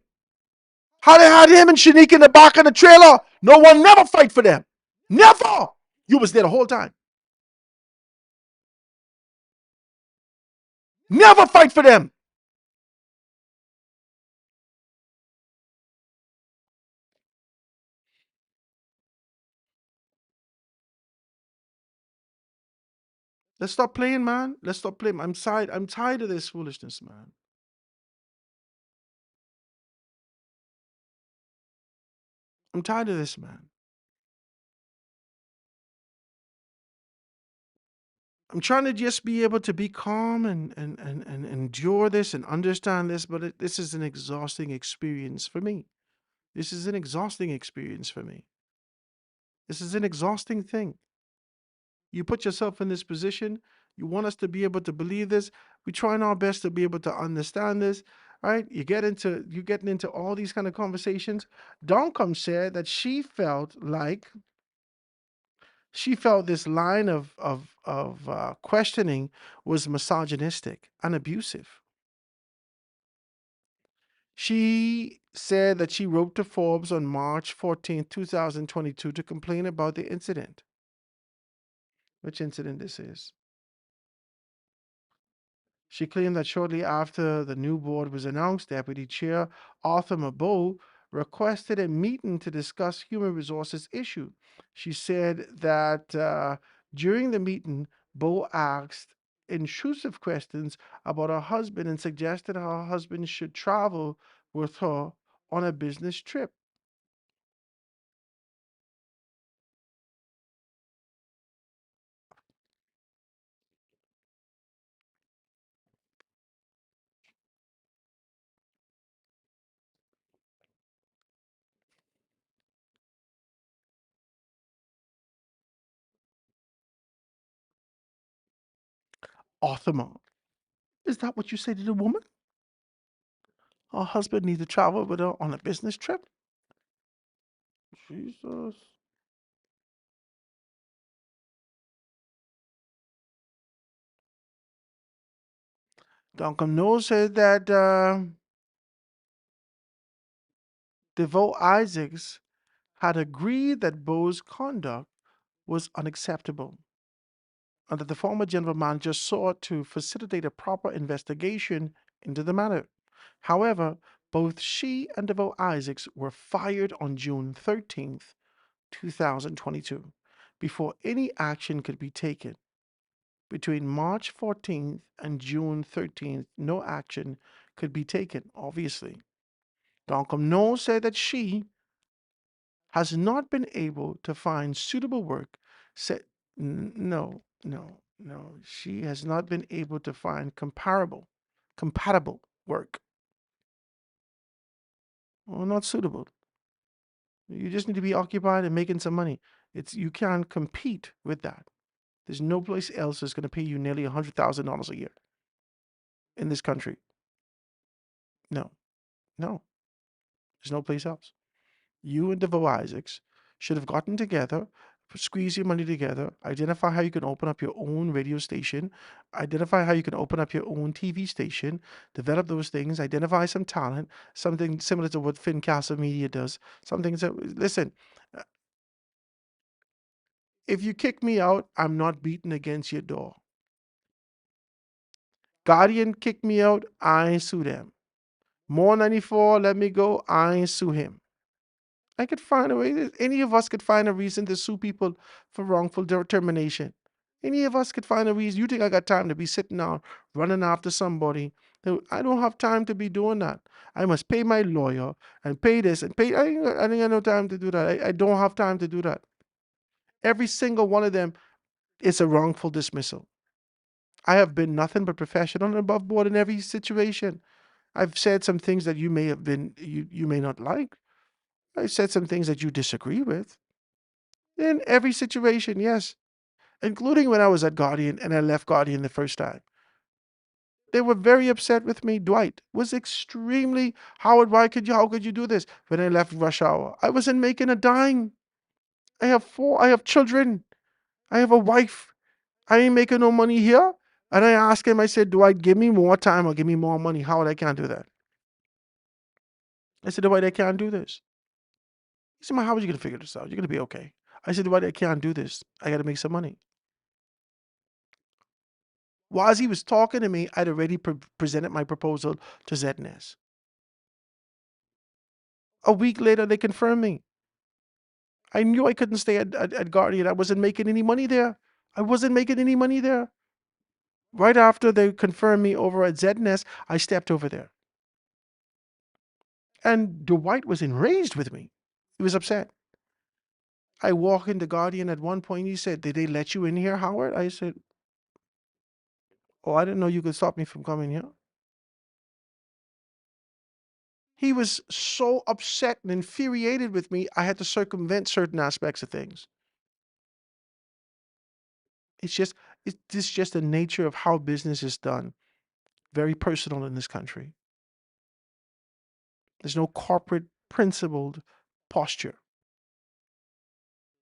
How they had him and Shanique in the back of the trailer. No one never fight for them. Never. You was there the whole time. Never fight for them. Let's stop playing, man. Let's stop playing. I'm tired of this foolishness, man. I'm tired of this, man. I'm trying to just be able to be calm and endure this and understand this, but this is an exhausting experience for me. This is an exhausting experience for me. This is an exhausting thing. You put yourself in this position. You want us to be able to believe this. We're trying our best to be able to understand this, right? You're getting into all these kind of conversations. Doncom said that she felt this line of questioning was misogynistic and abusive. She said that she wrote to Forbes on March 14, 2022 to complain about the incident. Which incident this is? She claimed that shortly after the new board was announced, Deputy Chair Arthur Mabeau requested a meeting to discuss human resources issue. She said that during the meeting, Beau asked intrusive questions about her husband and suggested her husband should travel with her on a business trip. Arthur Mabeau, is that what you say to the woman? Her husband needs to travel with her on a business trip? Jesus. Duncan Knowles said that DeVoe Isaacs had agreed that Beau's conduct was unacceptable and that the former general manager sought to facilitate a proper investigation into the matter. However, both she and DeVoe Isaacs were fired on June 13th, 2022, before any action could be taken. Between March 14th and June 13th, no action could be taken, obviously. Doncom Knowles said that she has not been able to find suitable work. No. She has not been able to find compatible work. Well, not suitable. You just need to be occupied and making some money. You can't compete with that. There's no place else that's going to pay you nearly $100,000 a year in this country. No. There's no place else. You and DeVoe Isaacs should have gotten together, squeeze your money together, identify how you can open up your own radio station, identify how you can open up your own TV station, develop those things, identify some talent, something similar to what Fincastle Media does. Listen, if you kick me out, I'm not beating against your door. Guardian kicked me out, I sue them. More 94, let me go. I ain't sue him. I could find a way. Any of us could find a reason to sue people for wrongful termination. Any of us could find a reason. You think I got time to be sitting down running after somebody? I don't have time to be doing that. I must pay my lawyer and pay this and pay. I ain't got no time to do that. I don't have time to do that. Every single one of them is a wrongful dismissal. I have been nothing but professional and above board in every situation. I've said some things that you may have been you may not like. I said some things that you disagree with. In every situation, yes. Including when I was at Guardian and I left Guardian the first time. They were very upset with me. Dwight was extremely, Howard, how could you do this? When I left Rush Hour, I wasn't making a dime. I have children. I have a wife. I ain't making no money here. And I asked him, I said, Dwight, give me more time or give me more money. Howard, I can't do that. I said, Dwight, I can't do this. He said, how are you going to figure this out? You're going to be okay. I said, Dwight, I can't do this. I got to make some money. While he was talking to me, I'd already presented my proposal to ZNS. A week later, they confirmed me. I knew I couldn't stay at Guardian. I wasn't making any money there. Right after they confirmed me over at ZNS, I stepped over there. And Dwight was enraged with me. He was upset. I walked into Guardian at one point. He said, did they let you in here, Howard? I said, oh, I didn't know you could stop me from coming here. He was so upset and infuriated with me, I had to circumvent certain aspects of things. It's just the nature of how business is done. Very personal in this country. There's no corporate principled posture.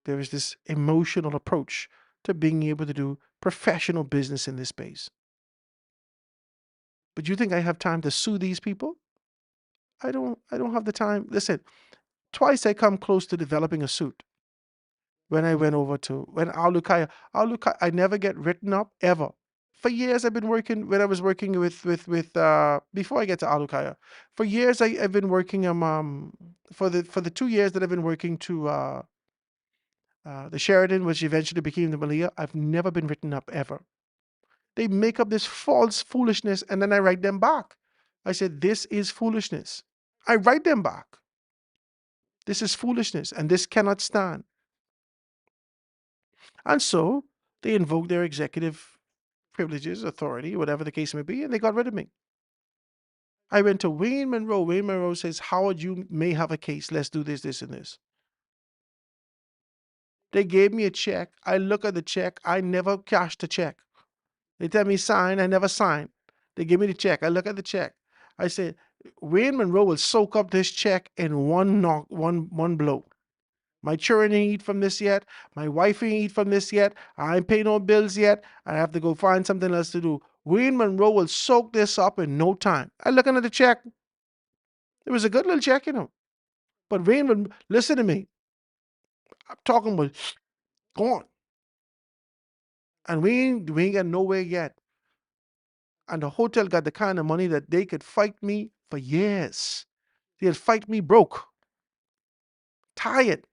There is this emotional approach to being able to do professional business in this space. But you think I have time to sue these people? I don't have the time. Listen, twice I come close to developing a suit. When I went over to Alukaya, I never get written up ever. For years I've been working. When I was working with before I get to Alukaya, for years I've been working for the 2 years that I've been working to the Sheraton, which eventually became the Malia. I've never been written up ever. They make up this false foolishness, and then I write them back. I said, this is foolishness. I write them back. This is foolishness, and this cannot stand. And so they invoked their executive privileges, authority, whatever the case may be, and they got rid of me. I went to Wayne Monroe. Wayne Monroe says, Howard, you may have a case. Let's do this, this, and this. They gave me a check. I look at the check. I never cashed the check. They tell me sign. I never sign. They give me the check. I look at the check. I said, Wayne Monroe will soak up this check in one blow. My children ain't eat from this yet. My wife ain't eat from this yet. I ain't pay no bills yet. I have to go find something else to do. Wayne Monroe will soak this up in no time. I looking at the check. It was a good little check, But Wayne would listen to me. I'm talking about gone. And we ain't got nowhere yet. And the hotel got the kind of money that they could fight me for years. They'd fight me broke. Tired.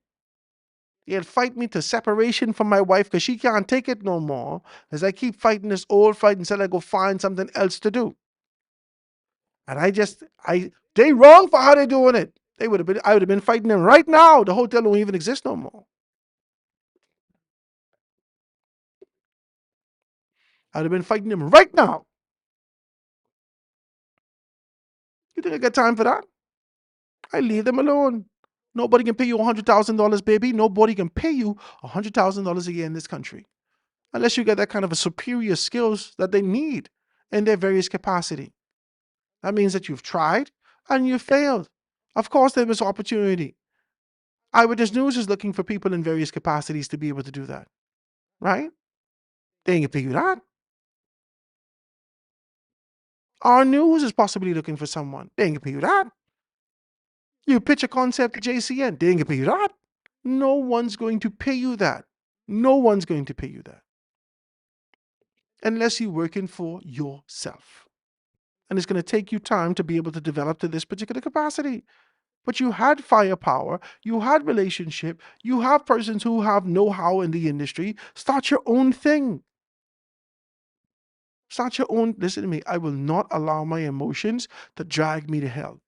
They'd fight me to separation from my wife because she can't take it no more. As I keep fighting this old fight until I go find something else to do. And they wrong for how they doing it. I would have been fighting them right now. The hotel don't even exist no more. I'd have been fighting them right now. You think I got time for that? I leave them alone. Nobody can pay you $100,000, baby. Nobody can pay you $100,000 a year in this country. Unless you get that kind of a superior skills that they need in their various capacity. That means that you've tried and you failed. Of course, there was opportunity. Eyewitness News is looking for people in various capacities to be able to do that. Right? They ain't gonna pay you that. Our News is possibly looking for someone. They ain't gonna pay you that. You pitch a concept to JCN. They ain't gonna pay you that. No one's going to pay you that. No one's going to pay you that. Unless you're working for yourself. And it's going to take you time to be able to develop to this particular capacity. But you had firepower, you had relationship, you have persons who have know-how in the industry. Start your own thing. Start your own. Listen to me. I will not allow my emotions to drag me to hell.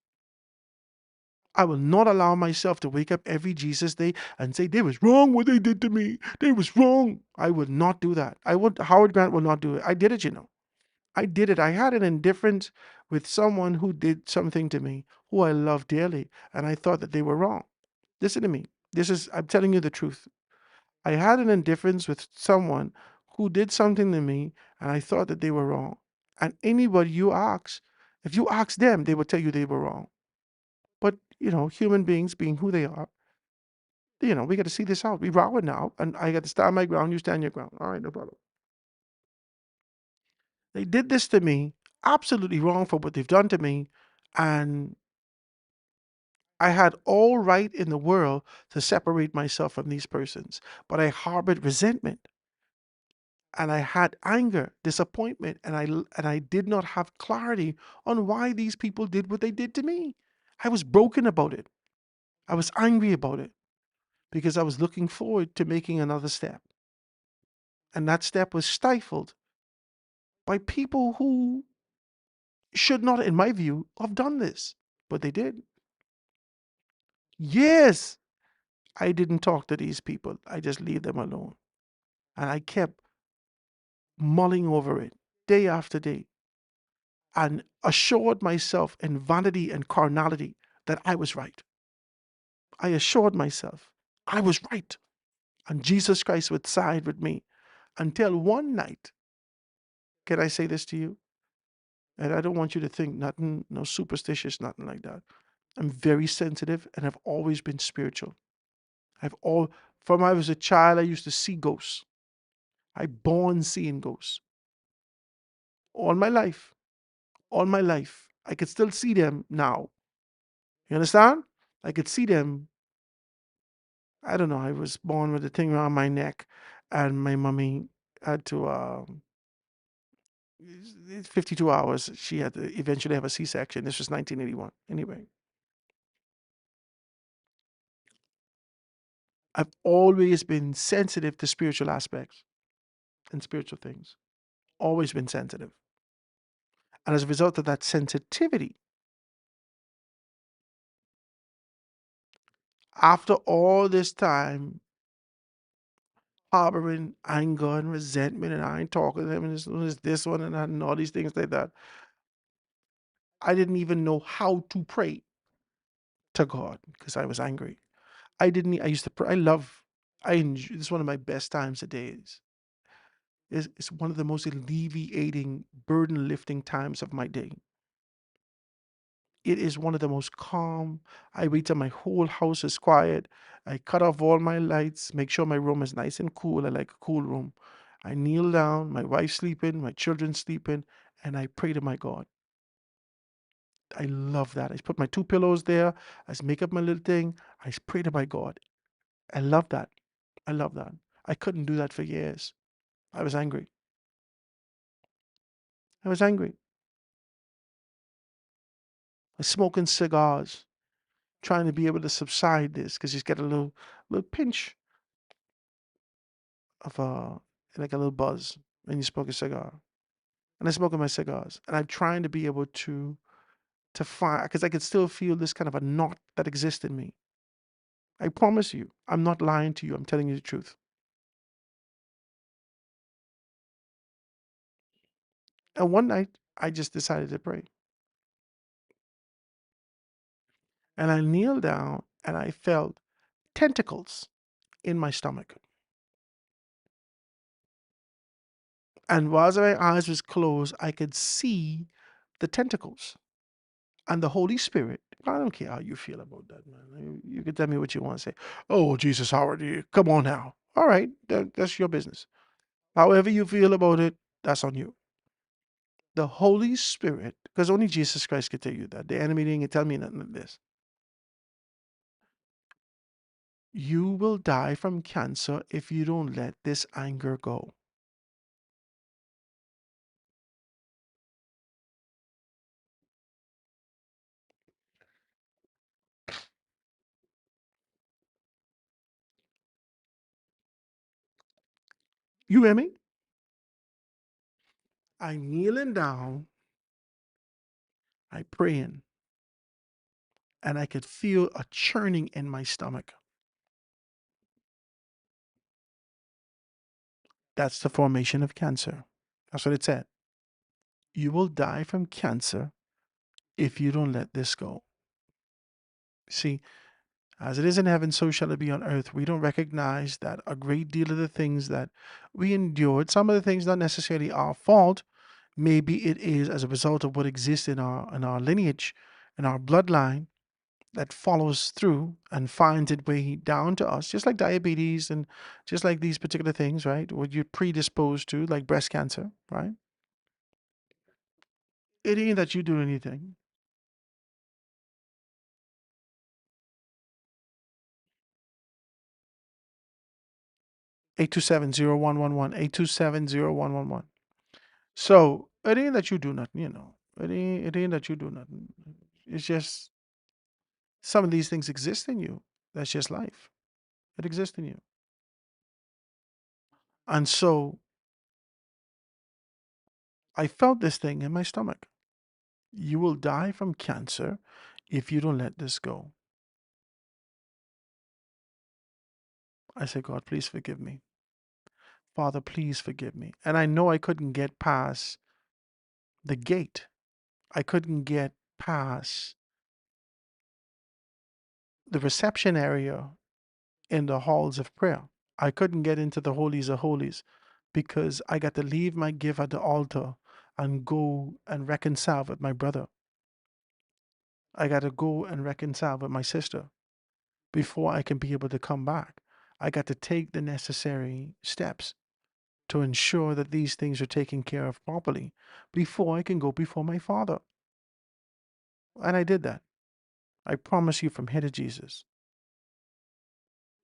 I will not allow myself to wake up every Jesus day and say, they was wrong what they did to me. They was wrong. I would not do that. Howard Grant will not do it. I did it, I did it. I had an indifference with someone who did something to me, who I love dearly, and I thought that they were wrong. Listen to me. I'm telling you the truth. I had an indifference with someone who did something to me, and I thought that they were wrong. And anybody you ask, if you ask them, they will tell you they were wrong. But, human beings being who they are, we got to see this out. We row it now, and I got to stand my ground, you stand your ground. All right, no problem. They did this to me, absolutely wrong for what they've done to me, and I had all right in the world to separate myself from these persons, but I harbored resentment, and I had anger, disappointment, and I did not have clarity on why these people did what they did to me. I was broken about it. I was angry about it because I was looking forward to making another step. And that step was stifled by people who should not, in my view, have done this, but they did. Yes, I didn't talk to these people. I just leave them alone. And I kept mulling over it day after day and assured myself in vanity and carnality that I was right. I assured myself I was right. And Jesus Christ would side with me until one night. Can I say this to you? And I don't want you to think nothing, no superstitious, nothing like that. I'm very sensitive and I've always been spiritual. From I was a child, I used to see ghosts. I born seeing ghosts. All my life. All my life. I could still see them now. You understand? I could see them. I don't know. I was born with a thing around my neck, and my mommy had to, 52 hours, she had to eventually have a C-section. This was 1981. Anyway, I've always been sensitive to spiritual aspects and spiritual things. Always been sensitive. And as a result of that sensitivity, after all this time harboring anger and resentment, and I ain't talking to them, and this one and that, and all these things like that, I didn't even know how to pray to God because I was angry. I used to pray. This is one of my best times of days. It's one of the most alleviating, burden lifting times of my day. It is one of the most calm. I wait till my whole house is quiet. I cut off all my lights, make sure my room is nice and cool. I like a cool room. I kneel down, my wife's sleeping, my children sleeping, and I pray to my God. I love that. I put my two pillows there. I make up my little thing. I pray to my God. I love that. I love that. I couldn't do that for years. I was angry. I was angry. I was smoking cigars, trying to be able to subside this because you get a little pinch of like a little buzz when you smoke a cigar. And I smoking my cigars, and I'm trying to be able to find, because I could still feel this kind of a knot that exists in me. I promise you, I'm not lying to you. I'm telling you the truth. And one night, I just decided to pray. And I kneeled down and I felt tentacles in my stomach. And while my eyes was closed, I could see the tentacles. And the Holy Spirit, I don't care how you feel about that, man. You can tell me what you want to say. Oh, Jesus, Howard, come on now. All right, that's your business. However you feel about it, that's on you. The Holy Spirit, because only Jesus Christ can tell you that. The enemy didn't tell me nothing of this. You will die from cancer if you don't let this anger go. You hear me? I kneeling down, I praying, and I could feel a churning in my stomach. That's the formation of cancer. That's what it said. You will die from cancer if you don't let this go. See, as it is in heaven, so shall it be on earth. We don't recognize that a great deal of the things that we endured, some of the things not necessarily our fault, maybe it is as a result of what exists in our lineage, in our bloodline, that follows through and finds its way down to us, just like diabetes and just like these particular things, right? What you're predisposed to, like breast cancer, right? It ain't that you do anything. Eight two seven zero one one one 827-0111. So it ain't that you do nothing, you know. It ain't that you do nothing. It's just some of these things exist in you. That's just life. It exists in you. And so I felt this thing in my stomach. You will die from cancer if you don't let this go. I said, God, please forgive me. Father, please forgive me. And I know I couldn't get past the gate. I couldn't get past the reception area in the halls of prayer. I couldn't get into the holies of holies because I got to leave my gift at the altar and go and reconcile with my brother. I got to go and reconcile with my sister before I can be able to come back. I got to take the necessary steps to ensure that these things are taken care of properly before I can go before my Father. And I did that. I promise you from here to Jesus.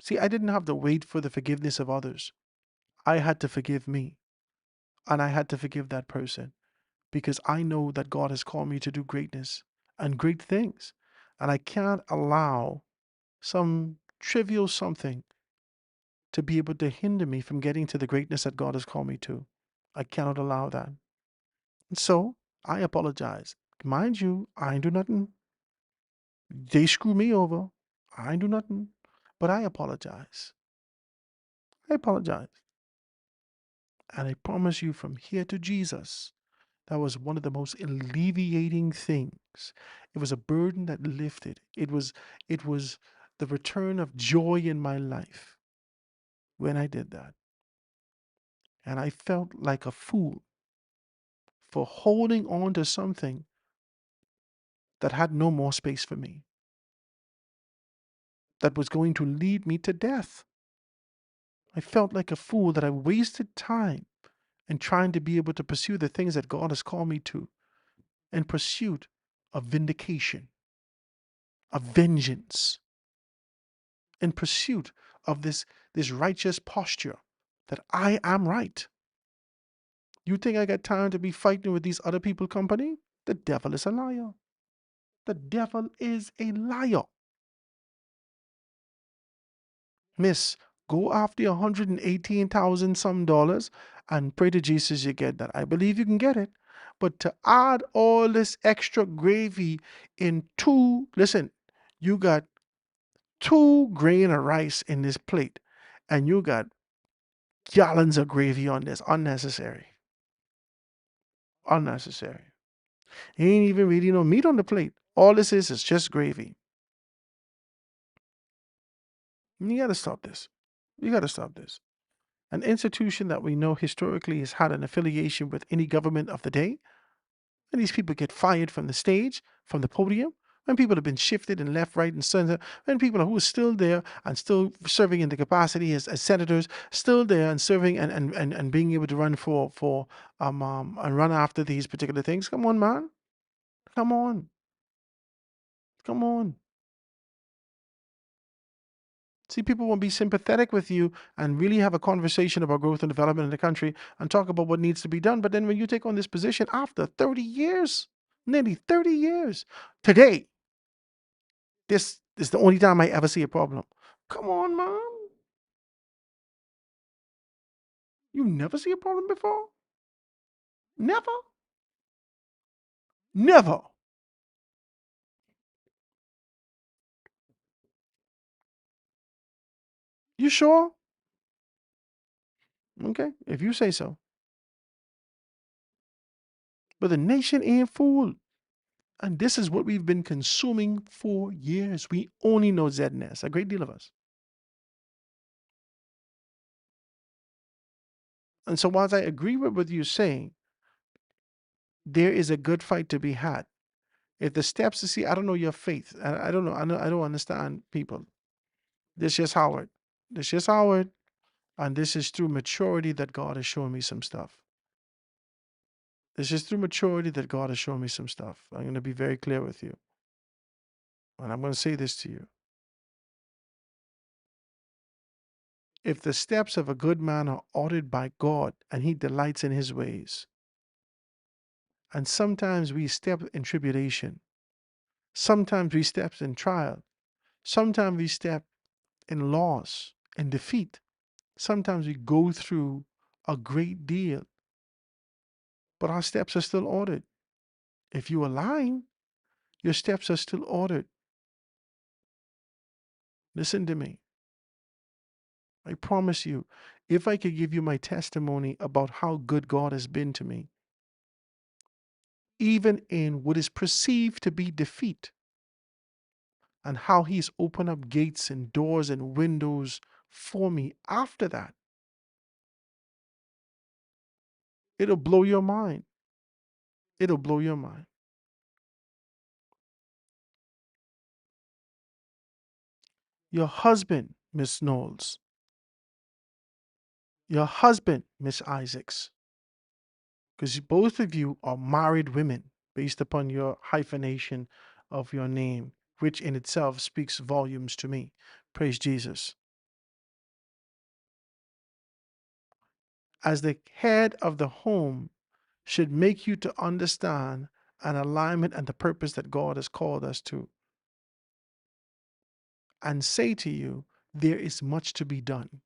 See, I didn't have to wait for the forgiveness of others. I had to forgive me. And I had to forgive that person because I know that God has called me to do greatness and great things. And I can't allow some trivial something to be able to hinder me from getting to the greatness that God has called me to. I cannot allow that. And so I apologize. Mind you, I ain't do nothing. They screw me over. I ain't do nothing. But I apologize. I apologize. And I promise you from here to Jesus, that was one of the most alleviating things. It was a burden that lifted. It was the return of joy in my life when I did that. And I felt like a fool for holding on to something that had no more space for me, that was going to lead me to death. I felt like a fool that I wasted time in trying to be able to pursue the things that God has called me to, in pursuit of vindication, of vengeance, in pursuit of this righteous posture that I am right. You think I got time to be fighting with these other people company? The devil is a liar. The devil is a liar. Miss, go after $118,000 some dollars and pray to Jesus you get that. I believe you can get it. But to add all this extra gravy in listen, you got 2 grain of rice in this plate and you got gallons of gravy on this. Unnecessary. Unnecessary. Ain't even really no meat on the plate. All this is just gravy. You got to stop this. You got to stop this. An institution that we know historically has had an affiliation with any government of the day, and these people get fired from the stage, from the podium, when people have been shifted and left, right, and center, when people who are still there and still serving in the capacity as senators, still there and serving and being able to run for and run after these particular things. Come on, man. Come on. Come on. See, people won't be sympathetic with you and really have a conversation about growth and development in the country and talk about what needs to be done. But then when you take on this position after 30 years, nearly 30 years, today, this is the only time I ever see a problem. Come on, man. You never see a problem before? Never? Never. You sure? Okay, if you say so. But the nation ain't fooled. And this is what we've been consuming for years. We only know ZNS, a great deal of us. And so, whilst I agree with what you're saying, there is a good fight to be had. If the steps to see, I don't know your faith. I don't know. I don't understand people. This is Howard. This is Howard. And this is through maturity that God has shown me some stuff. This is through maturity that God has shown me some stuff. I'm going to be very clear with you. And I'm going to say this to you. If the steps of a good man are ordered by God and he delights in his ways, and sometimes we step in tribulation, sometimes we step in trial, sometimes we step in loss and defeat, sometimes we go through a great deal, but our steps are still ordered. If you align, your steps are still ordered. Listen to me. I promise you, if I could give you my testimony about how good God has been to me, even in what is perceived to be defeat, and how He's opened up gates and doors and windows for me after that, it'll blow your mind. It'll blow your mind. Your husband, Miss Knowles, your husband, Miss Isaacs, because both of you are married women based upon your hyphenation of your name, which in itself speaks volumes to me. Praise Jesus. As the head of the home should make you to understand an alignment and the purpose that God has called us to, and say to you, there is much to be done.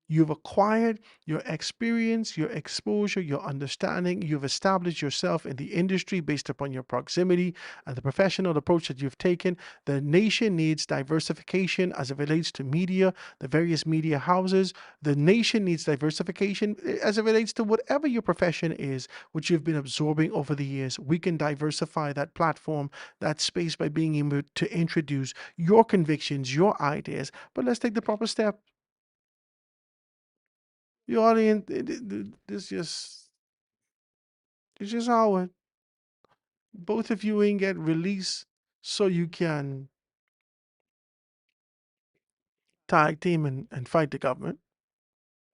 You've acquired your experience, your exposure, your understanding. You've established yourself in the industry based upon your proximity and the professional approach that you've taken. The nation needs diversification as it relates to media, the various media houses. The nation needs diversification as it relates to whatever your profession is, which you've been absorbing over the years. We can diversify that platform, that space, by being able to introduce your convictions, your ideas. But let's take the proper step. You audience, it's just Howard. Both of you ain't get released so you can tag team and fight the government.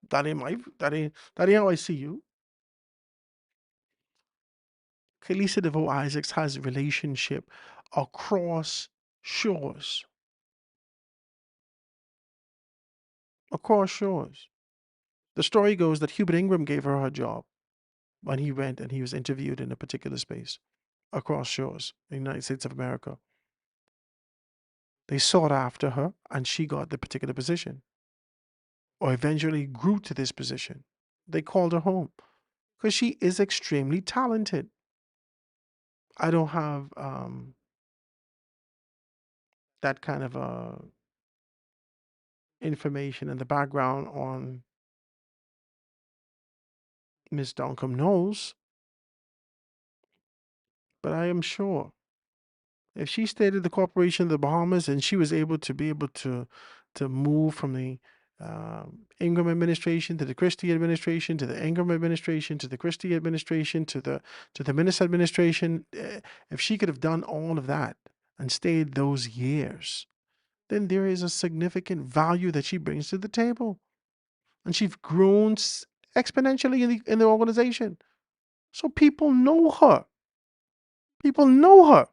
That ain't how I see you. Kalisa DeVoe Isaacs has a relationship across shores. Across shores. The story goes that Hubert Ingram gave her her job when he went and he was interviewed in a particular space across shores in the United States of America. They sought after her and she got the particular position, or eventually grew to this position. They called her home because she is extremely talented. I don't have that kind of information in the background on Miss Duncombe Knowles, but I am sure if she stayed at the Corporation of the Bahamas and she was able to move from the Ingram administration to the Christie administration to the Ingram administration to the Christie administration to the Minnis administration, if she could have done all of that and stayed those years, then there is a significant value that she brings to the table, and she's grown exponentially in the organization. So people know her. People know her.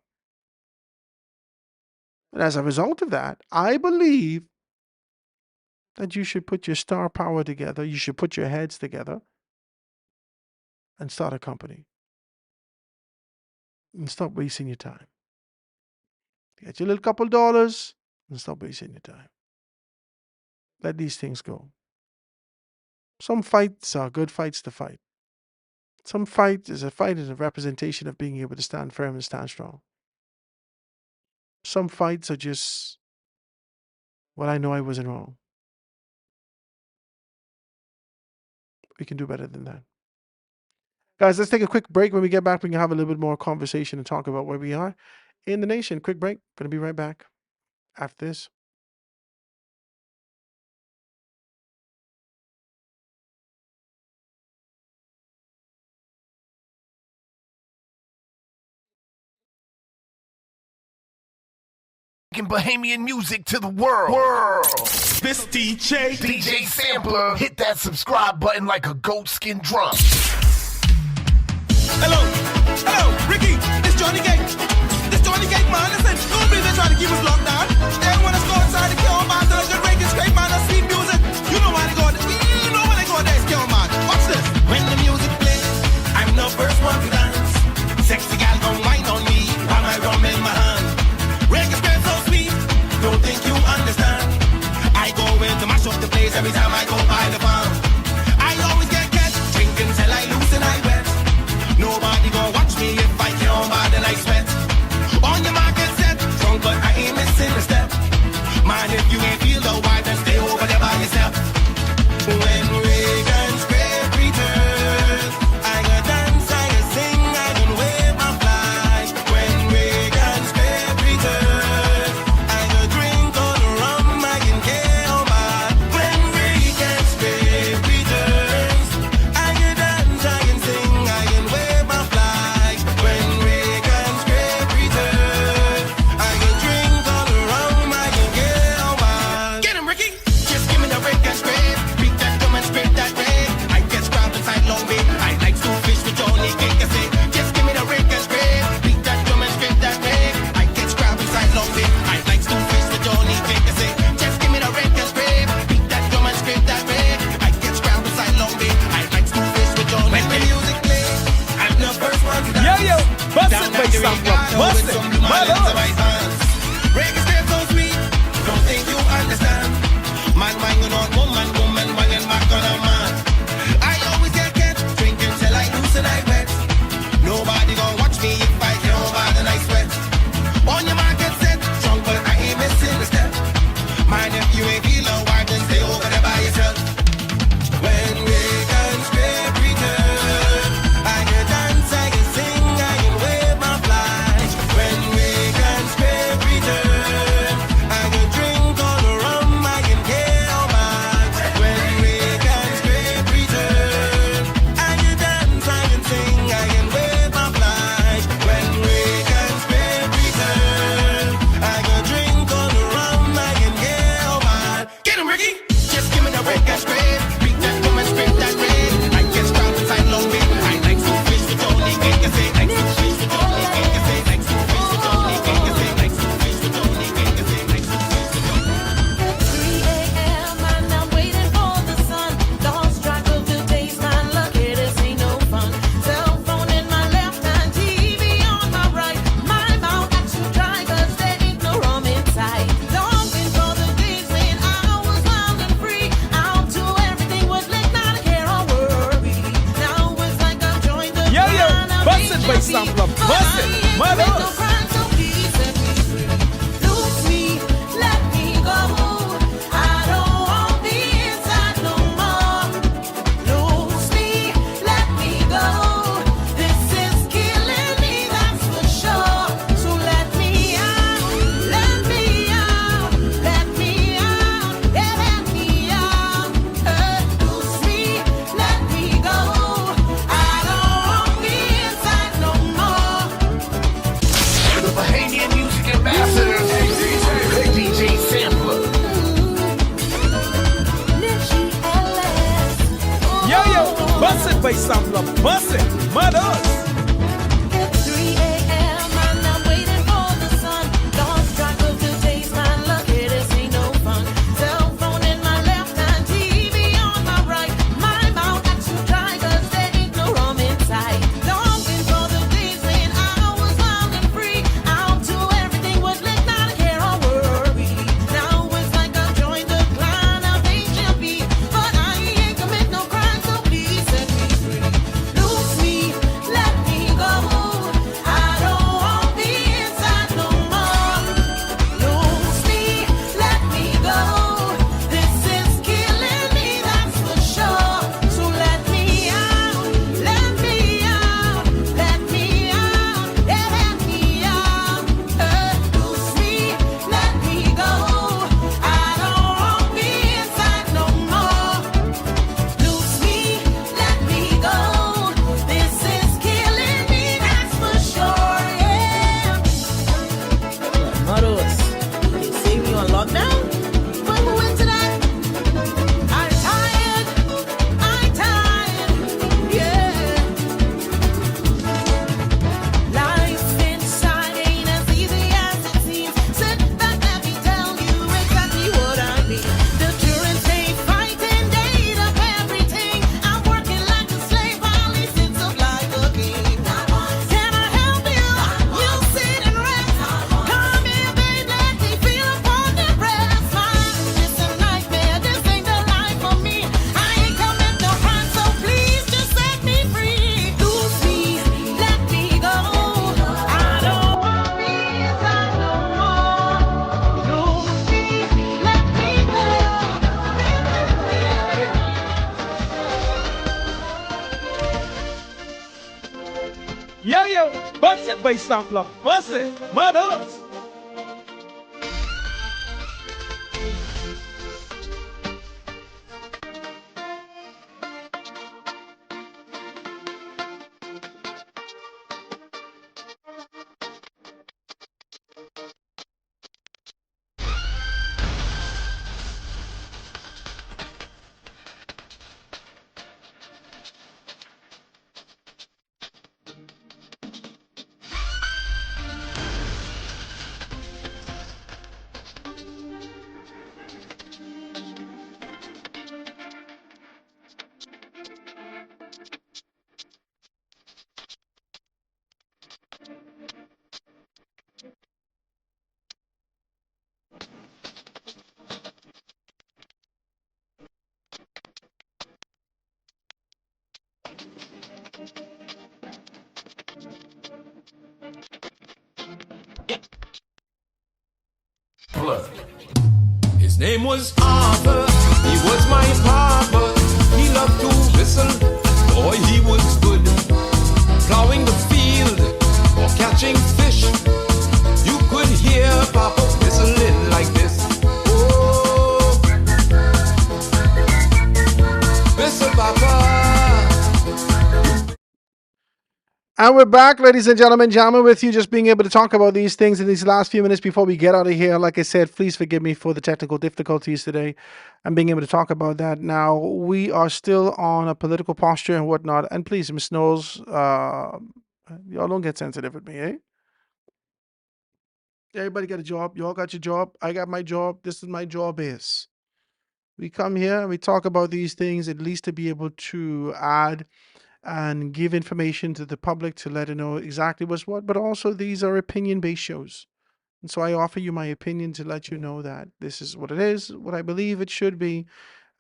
And as a result of that, I believe that you should put your star power together. You should put your heads together and start a company. And stop wasting your time. Get your little couple dollars and stop wasting your time. Let these things go. Some fights are good fights to fight. Some fight is a representation of being able to stand firm and stand strong. Some fights are just, well, I know I wasn't wrong. We can do better than that. Guys, let's take a quick break. When we get back, we can have a little bit more conversation and talk about where we are in the nation. Quick break. Going to be right back after this. Bahamian music to the world. This DJ Sampler. Hit that subscribe button like a goat skin drum. Hello, Ricky, it's Johnny Gate. This Johnny Gate, man, listen, don't believe they try to keep us locked down. They want us to go inside the kill man, till I just break and scrape, man, I see music. You know why they go there, you know why they go there, it's kill man. Watch this. When the music plays, I'm the first one to dance. Sexy gal gon' whine on me, while my rum in my hand. Reggae spread so sweet, don't think you understand. I go in to mash up the place every time I go by the farm. I always get catch, drinking till I lose and I wet. Nobody gon' watch me if I can't bad and I sweat. On your market set, drunk but I ain't missing a step. Man, if you ain't feel the vibe, then stay over there by yourself. When Reagan's great return, I got dance, I got sing, I can wave my flag. When Reagan's great return, I got drink all the rum, I can get on my. When Reagan's great returns, I can dance, I can sing, I can wave my flag. When Reagan's great return, I can drink all the rum, I can get on my. Get him, Ricky! Just give me the Reagan's great. Beat that drum and scrape that red. I get scrapped inside Long Bay. I like to fish with Johnny Cake. I say, just give me the Reagan's great. Beat that drum and scrape that red. I get scrapped inside Long Bay. I like to fish with Johnny Cake. I say, just give me the Reagan's great. Beat that drum and scrape that red. I get scrapped inside Long Bay. I like to fish with Johnny Cake. When the music plays, I'm the first one to dance. Yo, bust it, bass sampler, bust it, mother. Reggae step so sweet, don't think you understand. Man, wanging on woman, wanging back on a man. I always get drinking till I lose and I wet. Nobody gon' watch me if I get bad and I sweat. On your market set, drunk but I ain't missing a step. Man, if you ain't feel a vibe, then stay over there by yourself. When Reagan's great return, I can dance, I can sing, I can wave my flag. When Reagan's great return, I can drink all the rum, I can get on my. When Reagan's great return, I can dance, I can sing, I can wave my flag. When Reagan's great return, I can drink all the rum, I can get on my. Get him, Ricky! Just give me the Reagan's great. Beat that drum and scrape that red. I get strapped inside Long Bay. I like to fish with Johnny Cake. I say, like to fish with Johnny Cake. I say, like to fish with Johnny Cake. I say, like to fish with Johnny Cake. I say, like to fish with Johnny Cake. It's 3 a.m. and I'm waiting for the sun. Lost track of the days, man. Lucky this ain't no fun. Cell phone in my left hand, TV on my right. My mouth actually dry 'cause there ain't no rum inside. Longing for the days when I was wild and free. Out to everything was lit, not a care or worry. Now it's like I've joined the Yo, clan of bust it, bass HMP. sampler, But bust I it, ain't mother. commit no crime, so please set me free. Loose me, let me go. I don't want the inside no more. Loose me, let me go. This is killing me, that's for sure. So let me out, let me out, let me out, yeah, let me out. Loose me, let me go. I don't want the inside no more. The Bahamian music ambassador, DJ Sampler. Yo, bust it, bass sampler, bust it, mothers. It's 3 a.m. and I'm waiting for the sun. Lost track of the days, man. Lucky this ain't no fun. Cell phone in my left hand, TV on my right. My mouth actually dry 'cause there ain't no rum inside. Longing for the days when I was wild and free. Out to everything was lit, not a care or worry. Now it's like I've joined the clan of HMP. But I ain't commit no crime. Yo, bust it, bass sampler. Bust it. Mothers. His name was Arthur, he was my papa. He loved to whistle, boy he was good. Plowing the field or catching fish, you could hear Papa whistling like this. Oh, whistle Papa. And we're back, ladies and gentlemen. Jamming with you, just being able to talk about these things in these last few minutes before we get out of here. Like I said, please forgive me for the technical difficulties today and being able to talk about that. Now, we are still on a political posture and whatnot. And please, Miss Knowles, y'all don't get sensitive with me, eh? Everybody got a job. Y'all got your job. I got my job. This is my job is. We come here and we talk about these things at least to be able to add and give information to the public to let it know exactly what's what, but also these are opinion-based shows. And so I offer you my opinion to let you know that this is what it is, what I believe it should be,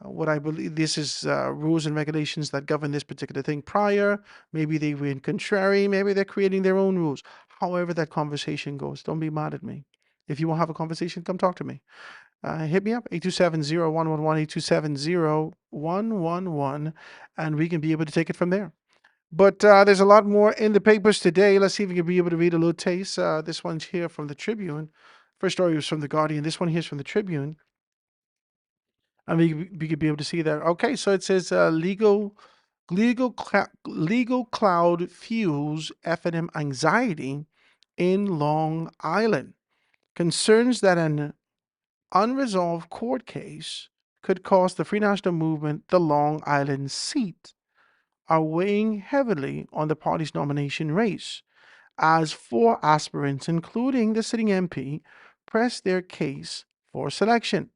what I believe this is rules and regulations that govern this particular thing prior. Maybe they went contrary, maybe they're creating their own rules. However that conversation goes, don't be mad at me. If you want to have a conversation, come talk to me. Hit me up, 827-0111, 827-0111, and we can be able to take it from there. But there's a lot more in the papers today. Let's see if we can be able to read a little taste. This one's here from the Tribune. First story was from the Guardian. This one here is from the Tribune. And we could be able to see that. Okay, so it says legal cloud fuels F&M anxiety in Long Island. Concerns that an unresolved court case could cost the Free National Movement the Long Island seat are weighing heavily on the party's nomination race, as 4 aspirants, including the sitting MP, press their case for selection.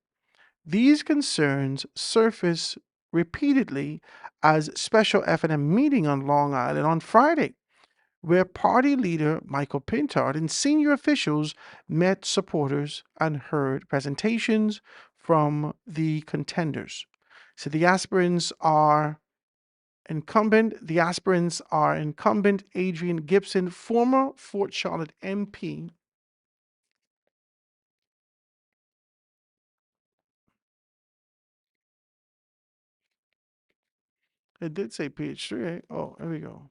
These concerns surface repeatedly as special F&M meeting on Long Island on Friday, where party leader Michael Pintard and senior officials met supporters and heard presentations from the contenders. So the aspirants are incumbent Adrian Gibson, former Fort Charlotte MP. It did say page 3. Eh? Oh, there we go.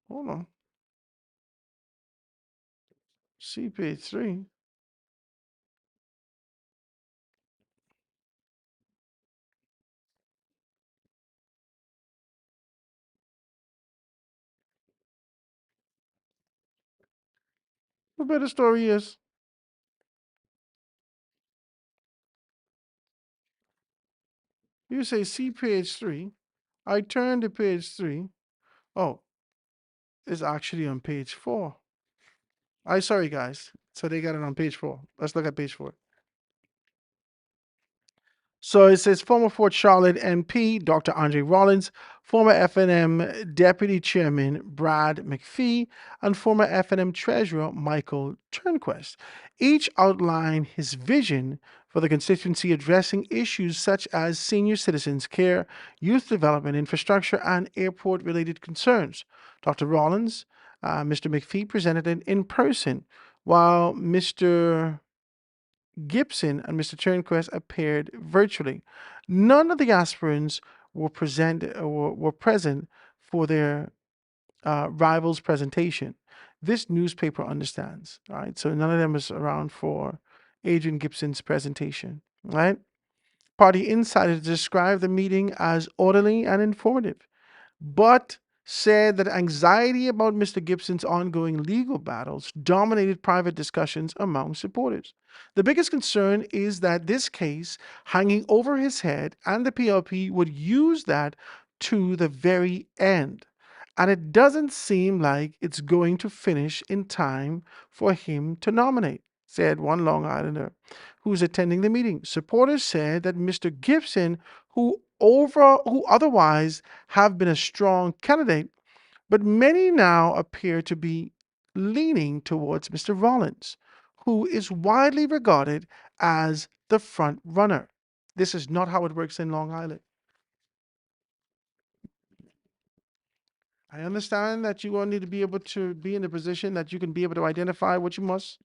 Hold on. See page 3. What better story is? You say see page 3. I turn to page 3. Oh, it's actually on page 4. Sorry guys. So they got it on page 4. Let's look at page 4. So it says former Fort Charlotte MP Dr. Andre Rollins, former F&M Deputy Chairman Brad McPhee, and former F&M Treasurer Michael Turnquest. Each outlined his vision for the constituency, addressing issues such as senior citizens care, youth development, infrastructure, and airport-related concerns. Dr. Rollins, Mr. McPhee presented it in person, while Mr. Gibson and Mr. Turnquest appeared virtually. None of the aspirants were present for their rival's presentation. This newspaper understands, right? So none of them is around for Adrian Gibson's presentation, right? Party insiders described the meeting as orderly and informative, but said that anxiety about Mr. Gibson's ongoing legal battles dominated private discussions among supporters. The biggest concern is that this case hanging over his head and the PLP would use that to the very end. And it doesn't seem like it's going to finish in time for him to nominate, said one Long Islander who's attending the meeting. Supporters said that Mr. Gibson, who otherwise have been a strong candidate, but many now appear to be leaning towards Mr. Rollins, who is widely regarded as the front runner. This is not how it works in Long Island. I understand that you're going to need to be able to be in a position that you can be able to identify what you must,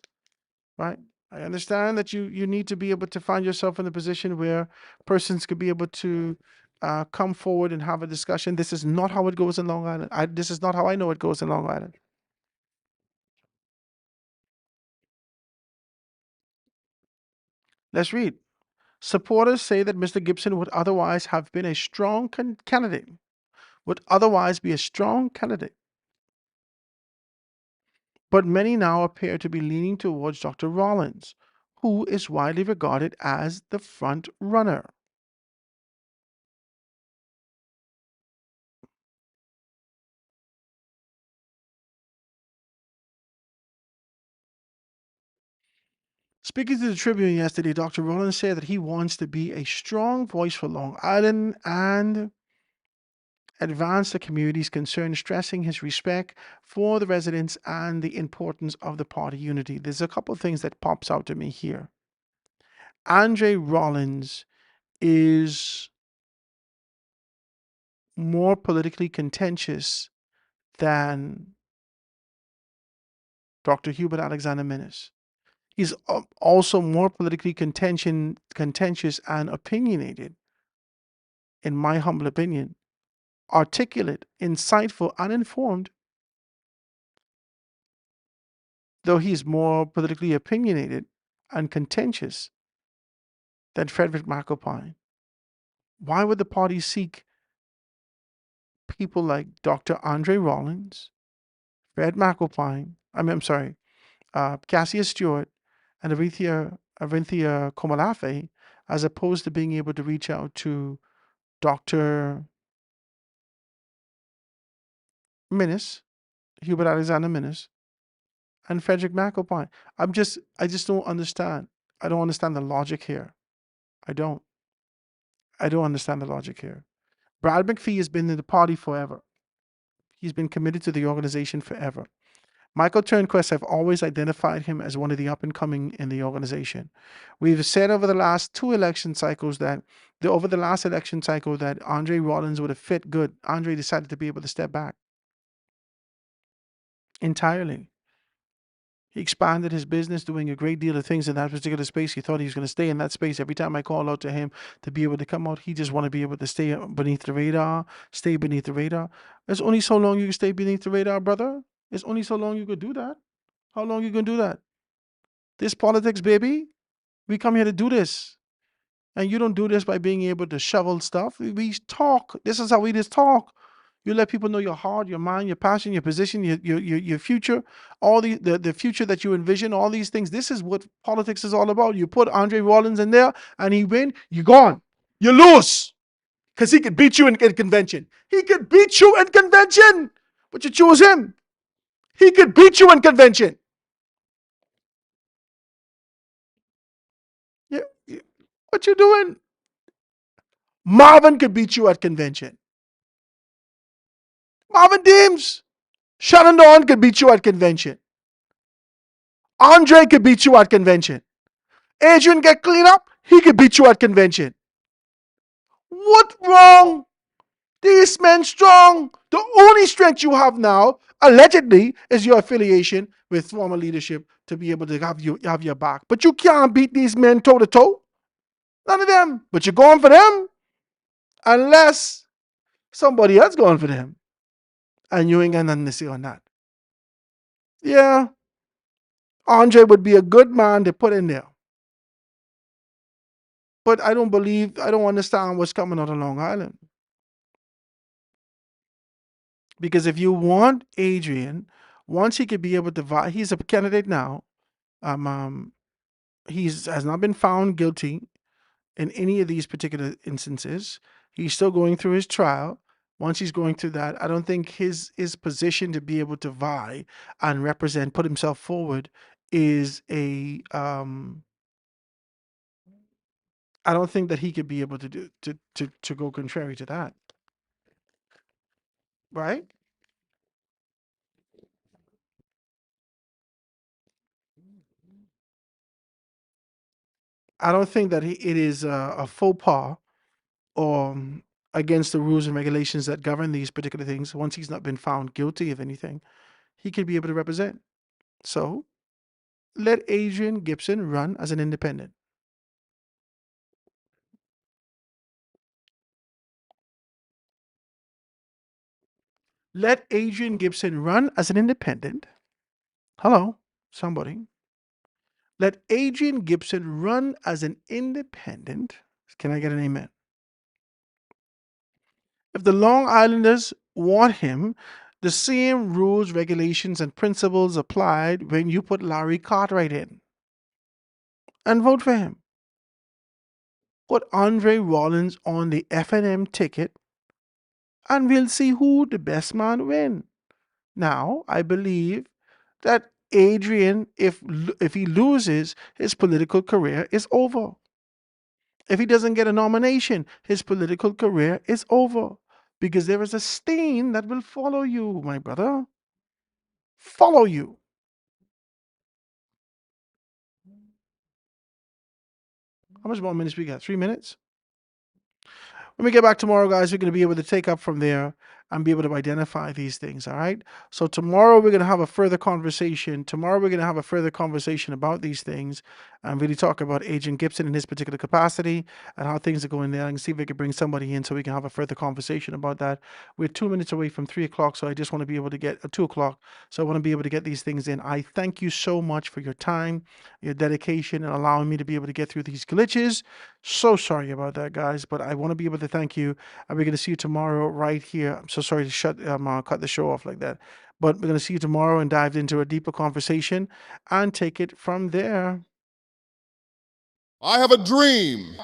right? I understand that you need to be able to find yourself in a position where persons could be able to come forward and have a discussion. This is not how it goes in Long Island. This is not how I know it goes in Long Island. Let's read. Supporters say that Mr. Gibson would otherwise have been a strong candidate, would otherwise be a strong candidate. But many now appear to be leaning towards Dr. Rollins, who is widely regarded as the front runner. Speaking to the Tribune yesterday, Dr. Rollins said that he wants to be a strong voice for Long Island and advance the community's concern, stressing his respect for the residents and the importance of the party unity. There's a couple of things that pops out to me here. Andre Rollins is more politically contentious than Dr. Hubert Alexander Minnis. He's also more politically contentious and opinionated, in my humble opinion, articulate, insightful, and informed, though he's more politically opinionated and contentious than Frederick McAlpine. Why would the party seek people like Dr. Andre Rollins, Fred McAlpine, Cassius Stewart, and Arinthia Komalafe, as opposed to being able to reach out to Dr. Minnis, Hubert Alexander Minnis, and Frederick McAlpine? I just don't understand. I don't understand the logic here. I don't understand the logic here. Brad McPhee has been in the party forever. He's been committed to the organization forever. Michael Turnquist, have always identified him as one of the up and coming in the organization. We've said over the last two election cycles that over the last election cycle that Andre Rollins would have fit good. Andre decided to be able to step back entirely. He expanded his business, doing a great deal of things in that particular space. He thought he was going to stay in that space. Every time I call out to him to be able to come out, he just want to be able to stay beneath the radar, stay beneath the radar. There's only so long you can stay beneath the radar, brother. It's only so long you could do that. How long you gonna do that? This politics, baby. We come here to do this. And you don't do this by being able to shovel stuff. We talk. This is how we just talk. You let people know your heart, your mind, your passion, your position, your future, all the future that you envision, all these things. This is what politics is all about. You put Andre Rollins in there and he win, you're gone. You lose. Because he could beat you in convention. He could beat you in convention. But you choose him. He could beat you in convention. Yeah, what you doing? Marvin could beat you at convention. Marvin Deems, Shannon Dawn could beat you at convention. Andre could beat you at convention. Adrian get clean up, he could beat you at convention. What wrong? These men strong. The only strength you have now, allegedly, is your affiliation with former leadership to be able to have your back. But you can't beat these men toe to toe. None of them. But you're going for them unless somebody else going for them. and you ain't got nothing to say on that. Yeah, Andre would be a good man to put in there. But I don't understand what's coming out of Long Island. Because if you want Adrian, once he could be able to he's a candidate now. Has not been found guilty in any of these particular instances. He's still going through his trial. Once he's going through that, I don't think his position to be able to vie and represent, put himself forward, is a I don't think that he could be able to do to go contrary to that. Right? I don't think that it is a faux pas or against the rules and regulations that govern these particular things. Once he's not been found guilty of anything, he could be able to represent. So let Adrian Gibson run as an independent. Let Adrian Gibson run as an independent. Hello, somebody. Let Adrian Gibson run as an independent. Can I get an amen? If the Long Islanders want him, the same rules, regulations, and principles applied when you put Larry Cartwright in. And vote for him. Put Andre Rollins on the F&M ticket, and we'll see who the best man win. Now, I believe that Adrian, if he loses, his political career is over. If he doesn't get a nomination, his political career is over. Because there is a stain that will follow you, my brother. Follow you. How much more minutes we got? 3 minutes? When we get back tomorrow, guys, we're going to be able to take up from there and be able to identify these things, all right? So tomorrow we're going to have a further conversation. Tomorrow we're going to have a further conversation about these things and really talk about Adrian Gibson in his particular capacity and how things are going there. I can see if we can bring somebody in so we can have a further conversation about that. We're 2 minutes away from 3 o'clock, so I just want to be able to get 2 o'clock. So I want to be able to get these things in. I thank you so much for your time, your dedication, and allowing me to be able to get through these glitches. So sorry about that, guys, but I want to be able to thank you, and we're going to see you tomorrow right here. I'm so sorry to cut the show off like that, but we're going to see you tomorrow and dive into a deeper conversation and take it from there. I have a dream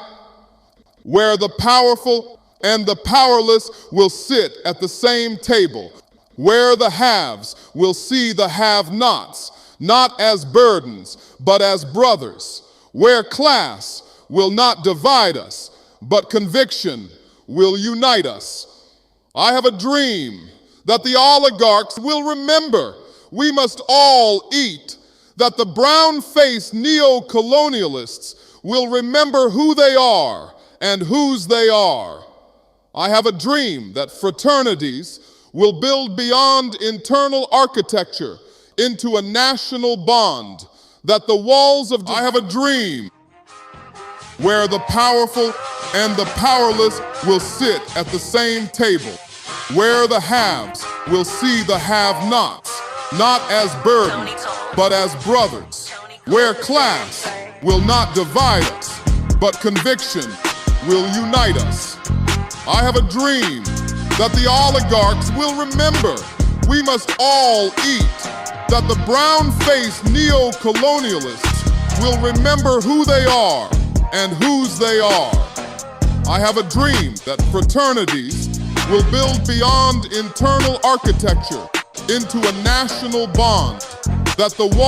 where the powerful and the powerless will sit at the same table, where the haves will see the have-nots, not as burdens, but as brothers, where class will not divide us, but conviction will unite us. I have a dream that the oligarchs will remember we must all eat, that the brown-faced neo-colonialists will remember who they are and whose they are. I have a dream that fraternities will build beyond internal architecture into a national bond, that the walls of... I have a dream where the powerful and the powerless will sit at the same table, where the haves will see the have-nots, not as burdens, but as brothers, where class will not divide us, but conviction will unite us. I have a dream that the oligarchs will remember we must all eat, that the brown-faced neo-colonialists will remember who they are and whose they are. I have a dream that fraternities will build beyond internal architecture into a national bond, that the wall